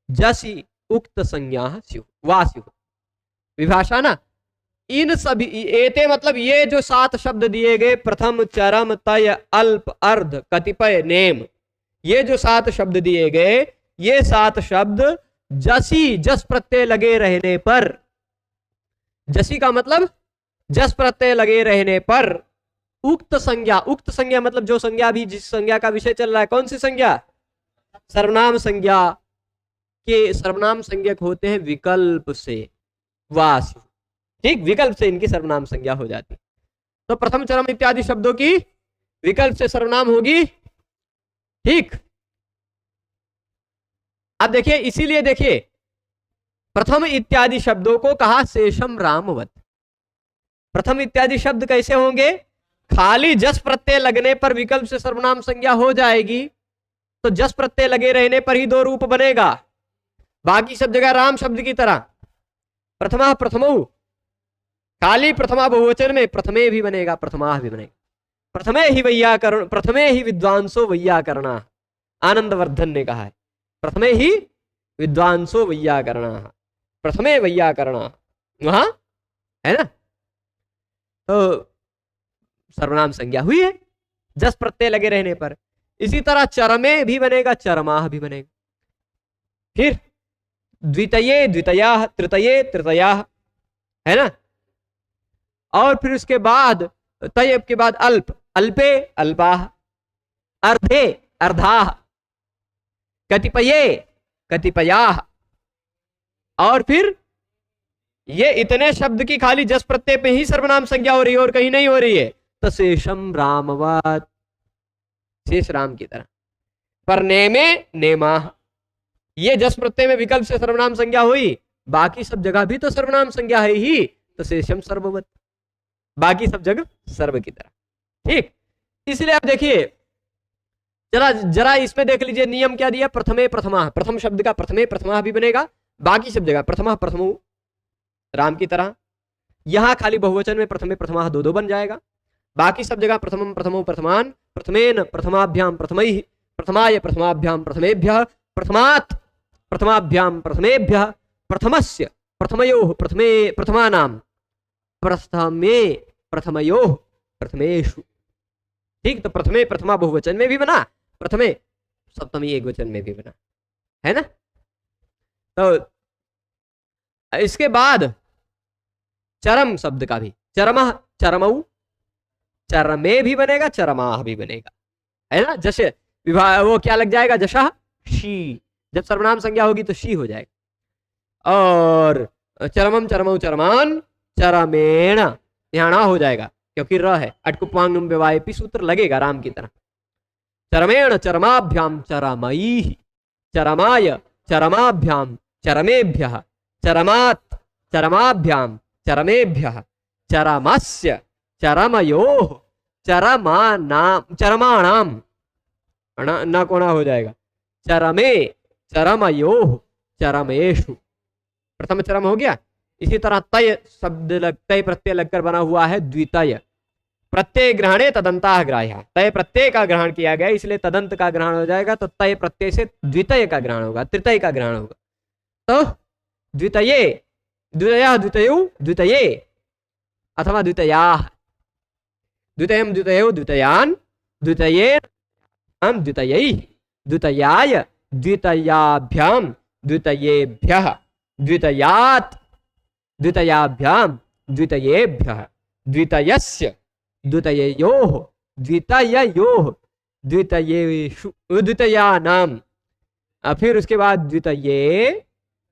जसी उक्त संज्ञा स्युः वा स्युः। विभाषा ना, इन सभी एते मतलब ये जो 7 शब्द दिए गए, प्रथम, चरम, तय, अल्प, अर्ध, कतिपय, नेम, ये जो 7 शब्द दिए गए, ये 7 शब्द जसी, जस प्रत्यय लगे रहने पर, जसी का मतलब जस प्रत्यय लगे रहने पर, उक्त संज्ञा, उक्त संज्ञा मतलब जो संज्ञा भी, जिस संज्ञा का विषय चल रहा है, कौन सी संज्ञा? सर्वनाम संज्ञा के सर्वनाम संज्ञक होते हैं विकल्प से, वास, ठीक, विकल्प से इनकी सर्वनाम संज्ञा हो जाती। तो प्रथम, चरम इत्यादि शब्दों की विकल्प से सर्वनाम होगी, ठीक। अब देखिए, इसीलिए देखिए प्रथम इत्यादि शब्दों को कहा शेषम रामवत। प्रथम इत्यादि शब्द कैसे होंगे? खाली जस प्रत्यय लगने पर विकल्प से सर्वनाम संज्ञा हो जाएगी, तो जस प्रत्यय लगे रहने पर ही 2 रूप बनेगा, बाकी सब जगह राम शब्द की तरह प्रथमा प्रथमौ, खाली प्रथमा बहुवचन में प्रथमे भी बनेगा, प्रथमा भी बनेगा। प्रथमे ही वैयाकरण, प्रथमे ही विद्वांसो वैयाकरणा, आनंदवर्धन ने कहा है, प्रथमे ही विद्वांसो वैयाकरणा, प्रथमे वैयाकरणा, वहां है ना। तो सर्वनाम संज्ञा हुई है जस प्रत्यय लगे रहने पर। इसी तरह चरमे भी बनेगा, चरमाह भी बनेगा। फिर द्वितये द्वितयाः, तृतये तृतयाः, है ना। और फिर उसके बाद तय के बाद अल्प, अल्पे अल्पाः, अर्धे अर्धाः, कतिपये कतिपयाः। और फिर ये इतने शब्द की खाली जस प्रत्यय पे ही सर्वनाम संज्ञा हो रही है और कहीं नहीं हो रही है, तो शेषम रामवत, शेष राम की तरह। पर नेमे नेमाः, ये जस प्रत्यय में विकल्प से सर्वनाम संज्ञा हुई, बाकी सब जगह भी तो सर्वनाम संज्ञा है ही, तो शेषम सर्ववत, बाकी सब जगह सर्व की तरह, ठीक। इसलिए आप देखिए, जरा इसमें देख लीजिए नियम क्या दिया, प्रथमे प्रथमा, प्रथम शब्द का प्रथमे प्रथमा भी बनेगा, बाकी सब जगह प्रथमा प्रथमो, राम की तरह। यहां खाली बहुवचन में प्रथमे प्रथमा 2 बन जाएगा, बाकी सब जगह प्रथमम प्रथमो प्रथमान, प्रथमेन प्रथमाभ्याम प्रथमैः, प्रथमाय प्रथमाभ्याम प्रथमेभ्यः, प्रथमात् प्रथमाभ्याम प्रथमेभ्यः, प्रथमस्य प्रथमयोः प्रथमे प्रथमानां, प्रथमे प्रथमयोः प्रथमेषु, ठीक। तो प्रथमे प्रथमा बहुवचन में भी बना, प्रथमे सप्तमी एकवचन में भी बना, है ना। तो इसके बाद चरम शब्द का भी, चरमः चरमऊ, चरमे भी बनेगा, चरमाह भी बनेगा, है ना। जैसे वो क्या लग जाएगा, जशः शी, जब सर्वनाम संज्ञा होगी तो शी हो जाएगा। और चरमम चरमऊ चरमान, चरमेण, यहां ना हो जाएगा क्योंकि र है, अटकुपांग व्यवायपी सूत्र लगेगा राम की तरह। चरमेण चरमाभ्याम चरमैः, चरमाय चरमाभ्याम चरमेभ्यः, चरमात् चरमाभ्याम चरमेभ्यः, चरमस्य चरमयोः चरमाणाम, चरमाणाम ना कोना हो जाएगा, चरमे चरमयोः चरमेषु, प्रथम चरम हो गया। इसी तरह तय शब्द तय प्रत्यय लगकर बना हुआ है द्वितय, प्रत्यय ग्रहणे तदंताः ग्राह्यः, तय प्रत्यय का ग्रहण किया गया इसलिए तदंत का ग्रहण हो जाएगा, तो तय प्रत्यय से द्वितय का ग्रहण होगा, तृतय का ग्रहण होगा। तो द्वितये, द्वितयः द्वितयौ द्वितये अथवा द्वितयाः, द्वितयम् द्वितयौ द्वितयान्, द्वितयेन द्वितयैः, द्वितयाय द्वितयाभ्याम द्वितयेभ्यः, द्वितयात् द्वितयाभ्याम द्वितयेभ्यः, द्वितयस्य द्वितययोः द्वितययोः द्वितयेषु, द्वितयानाम, फिर उसके बाद द्वितये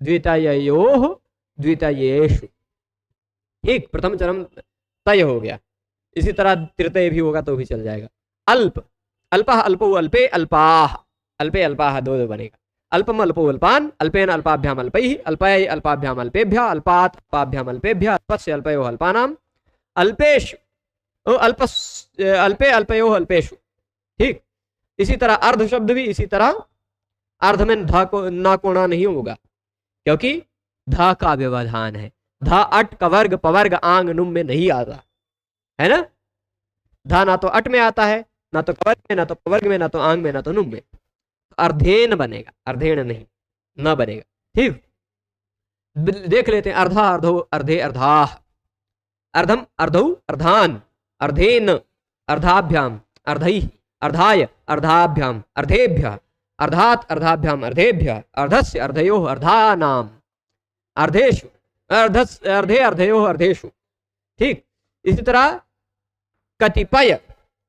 द्वितययोः द्वितयेषु, ठीक। प्रथम चरम तय हो गया। इसी तरह तृतय भी होगा तो भी चल जाएगा। अल्प, अल्पः अल्पौ अल्पे अल्पाः, अल्पे अल्पाः 2 बनेगा। अल्पम अल्पो अल्पान, अल्पेन अल्पाभ्याम अल्पैः, अल्पय अल्पाभ्याम अल्पेभ्यः, अल्पात् अल्पाभ्याम अल्पेभ्यः, अल्पस्य अल्पयोः अल्पानाम्, अल्पेषु अल्पे अल्पयोः अल्पेषु, ठीक। इसी तरह अर्ध शब्द भी इसी तरह, अर्ध में धा को ना कोना नहीं होगा क्योंकि धा का व्यवधान है, धा अट कवर्ग पवर्ग आंग नुम में नहीं आता है ना। धा ना तो अट में आता है, ना तो कवर्ग में, ना तो पवर्ग में, ना तो आंग में, ना तो नुम में, अर्धेन बनेगा, अर्धेन नहीं, न बनेगा। ठीक, देख लेते हैं। अर्धा अर्धो अर्धे अर्धाः, अर्धम अर्धौ अर्धान, अर्धेन अर्धाभ्याम अर्धैः, अर्धाय अर्धाभ्याम अर्धेभ्यः, अर्धात् अर्धाभ्याम अर्धेभ्यः, अर्धस्य अर्धयोः अर्धानाम्, अर्धेषु अर्धे अर्धयोः अर्धेषु। ठीक, इसी तरह कतिपय,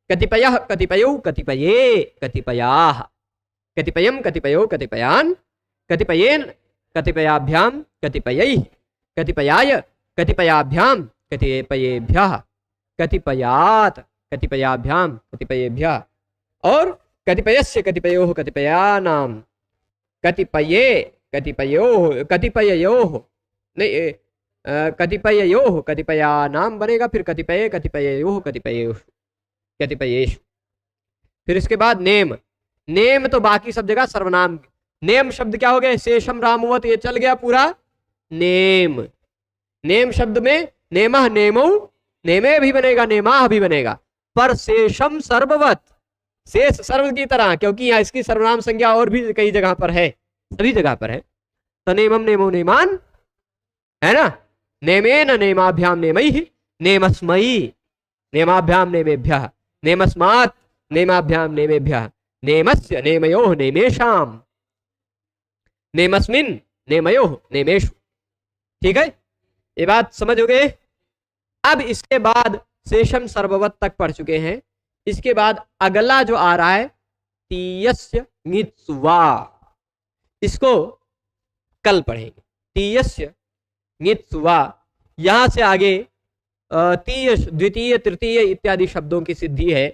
कतिपयः कतिपयौ कतिपये कतिपयाः, कतिपयं कतिपयो कतिपयान्, कतिपयेन कतिपयाभ्यां कतिपयैः, कतिपयाय कतिपयाभ्यां कतिपयेभ्यः, कतिपयात् कतिपयाभ्यां कतिपयेभ्यः, और कतिपयस्य कतिपयोः कतिपयानां, कतिपये कतिपयोः कतिपययोः, नहीं कतिपययोः कतिपयानां बनेगा, फिर कतिपये कतिपययोः कतिपयेषु कतिपयेषु। फिर इसके बाद नेम, नेम तो बाकी सब जगह सर्वनाम। नेम शब्द क्या हो गया? शेषम रामवत, ये चल गया पूरा नेम। नेम शब्द में नेमः नेमौ, नेमे भी बनेगा, नेमाह भी बनेगा, पर शेषम सर्ववत, शेष सर्व की तरह, क्योंकि यहाँ इसकी सर्वनाम संज्ञा और भी कई जगह पर है, सभी जगह पर है। तो नेमम नेमो नेमान, है ना, नेमेन नेमाभ्याम नेमैः, नेमस्मयी नेमाभ्याम नेमेभ्यः, नेमस्मात् नेमाभ्याम नेमेभ्यः, नेमस्य नेमयोः नेमेषाम, नेमस्मिन् नेमयोः नेमेषु। ठीक है, ये बात समझ हो गए। अब इसके बाद शेषम सर्ववत तक पढ़ चुके हैं। इसके बाद अगला जो आ रहा है तीयस्य ङित्वा, इसको कल पढ़ेंगे। तीयस्य ङित्वा, यहां से आगे तीय द्वितीय तृतीय इत्यादि शब्दों की सिद्धि है,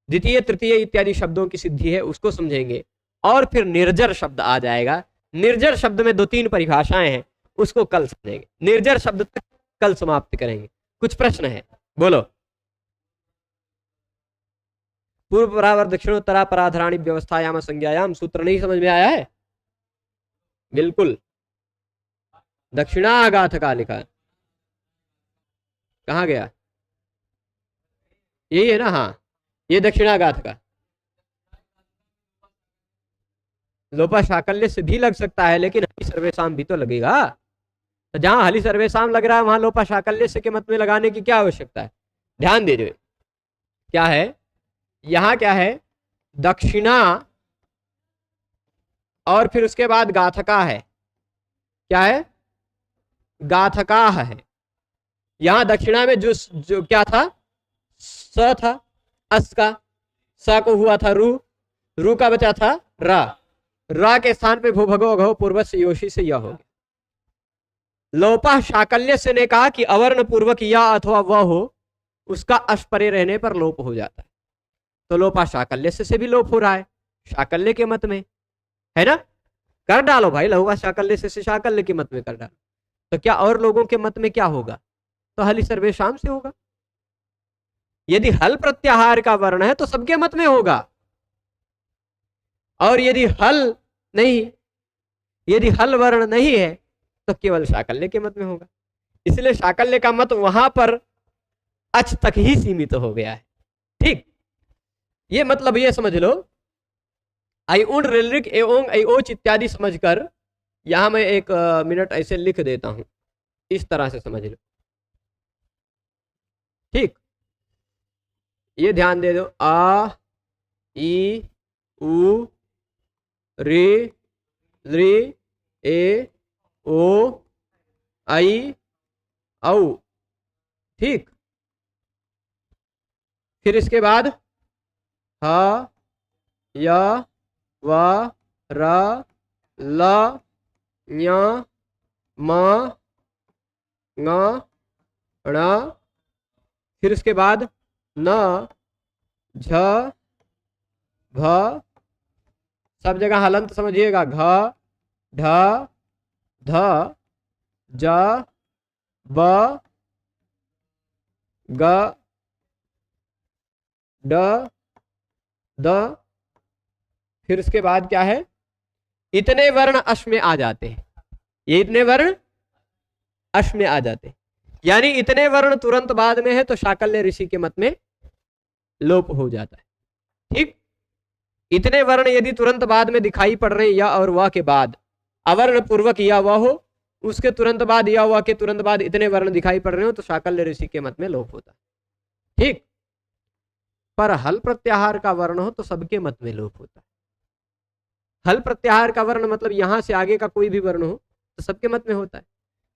द्वितीय तृतीय इत्यादि शब्दों की सिद्धि है, उसको समझेंगे। और फिर निर्जर शब्द आ जाएगा। निर्जर शब्द में 2-3 परिभाषाएं हैं, उसको कल समझेंगे। निर्जर शब्द तक कल समाप्त करेंगे। कुछ प्रश्न है, बोलो। पूर्व परावर दक्षिणोत्तरा पराधराणी व्यवस्थायाम संज्ञायाम, सूत्र नहीं समझ में आया है? बिल्कुल, दक्षिणागाथ का लिखा है, कहाँ गया? यही है ना, हाँ, ये दक्षिणागाथ का। लोपा शाकल्य से भी लग सकता है, लेकिन हली सर्वेशाम भी तो लगेगा। तो जहां हली सर्वेशाम लग रहा है वहां लोपा शाकल्य से के मत में लगाने की क्या आवश्यकता है? ध्यान दीजिए, क्या है यहां, क्या है? दक्षिणा, और फिर उसके बाद गाथका है। क्या है? गाथका है। यहां दक्षिणा में जो क्या था? स था, अस का, स को हुआ था रू, रू का बचा था रा, रा के स्थान पे भू भगो अघो पूर्वज से योशी से यह हो गया। लोपा शाकल्य से ने कहा कि अवर्ण पूर्वक या अथवा वह हो, उसका अश परे रहने पर लोप हो जाता है। तो लोपा शाकल्य से भी लोप हो रहा है, शाकल्य के मत में, है ना? कर डालो भाई, लोपा शाकल्य से शाकल्य के मत में कर डालो। तो क्या और लोगों के मत में क्या होगा? तो हली सर्वेशाम से होगा। यदि हल प्रत्याहार का वर्ण है तो सबके मत में होगा, और यदि हल नहीं, यदि हल वर्ण नहीं है तो केवल शाकल्य के मत में होगा। इसलिए शाकल्य का मत वहां पर अच तक ही सीमित हो गया है। ठीक, ये मतलब ये समझ लो, आई उन रेलरिक एवं आई ओच इत्यादि समझकर, यहां मैं 1 मिनट ऐसे लिख देता हूं, इस तरह से समझ लो। ठीक, ये ध्यान दे दो, आ ई उ रे रे ए ओ आई औ। ठीक, फिर इसके बाद ह या वा रा ला न्या मा ङा णा, फिर इसके बाद न झ भ, सब जगह हलंत समझिएगा, घ ढ ध ज ब ग ड द। फिर उसके बाद क्या है? इतने वर्ण अश में आ जाते हैं। ये इतने वर्ण अश में आ जाते हैं, यानी इतने वर्ण तुरंत बाद में है तो शाकल्य ऋषि के मत में लोप हो जाता है। ठीक, इतने वर्ण यदि तुरंत बाद में दिखाई पड़ रहे या और वह के बाद, अवर्ण पूर्वक या वह हो, उसके तुरंत बाद या वह के तुरंत बाद इतने वर्ण दिखाई पड़ रहे हो, तो शाकल्य ऋषि के मत में लोप होता है। ठीक, पर हल प्रत्याहार का वर्ण हो तो सबके मत में लोप होता है। हल प्रत्याहार का वर्ण मतलब यहां से आगे का कोई भी वर्ण हो तो सबके मत में होता है।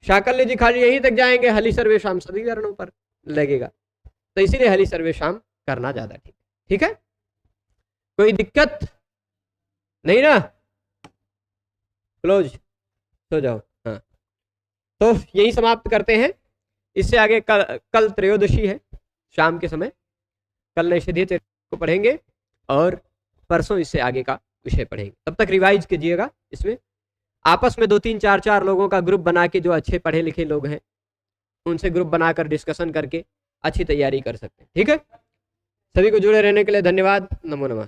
शाकल्य जी खाली यहीं तक जाएंगे, हली सर्वेशाम सभी वर्णों पर लगेगा, तो इसीलिए हली सर्वेशाम करना ज्यादा ठीक है। ठीक है, कोई दिक्कत नहीं ना? क्लोज, सो जाओ। हाँ, तो यही समाप्त करते हैं। इससे आगे कल त्रयोदशी है शाम के समय, कल निषेधीय को पढ़ेंगे और परसों इससे आगे का विषय पढ़ेंगे। तब तक रिवाइज कीजिएगा। इसमें आपस में 2-3 4-4 लोगों का ग्रुप बना के, जो अच्छे पढ़े लिखे लोग हैं उनसे ग्रुप बनाकर डिस्कशन करके अच्छी तैयारी कर सकते हैं। ठीक है, सभी को जुड़े रहने के लिए धन्यवाद। नमो नमः।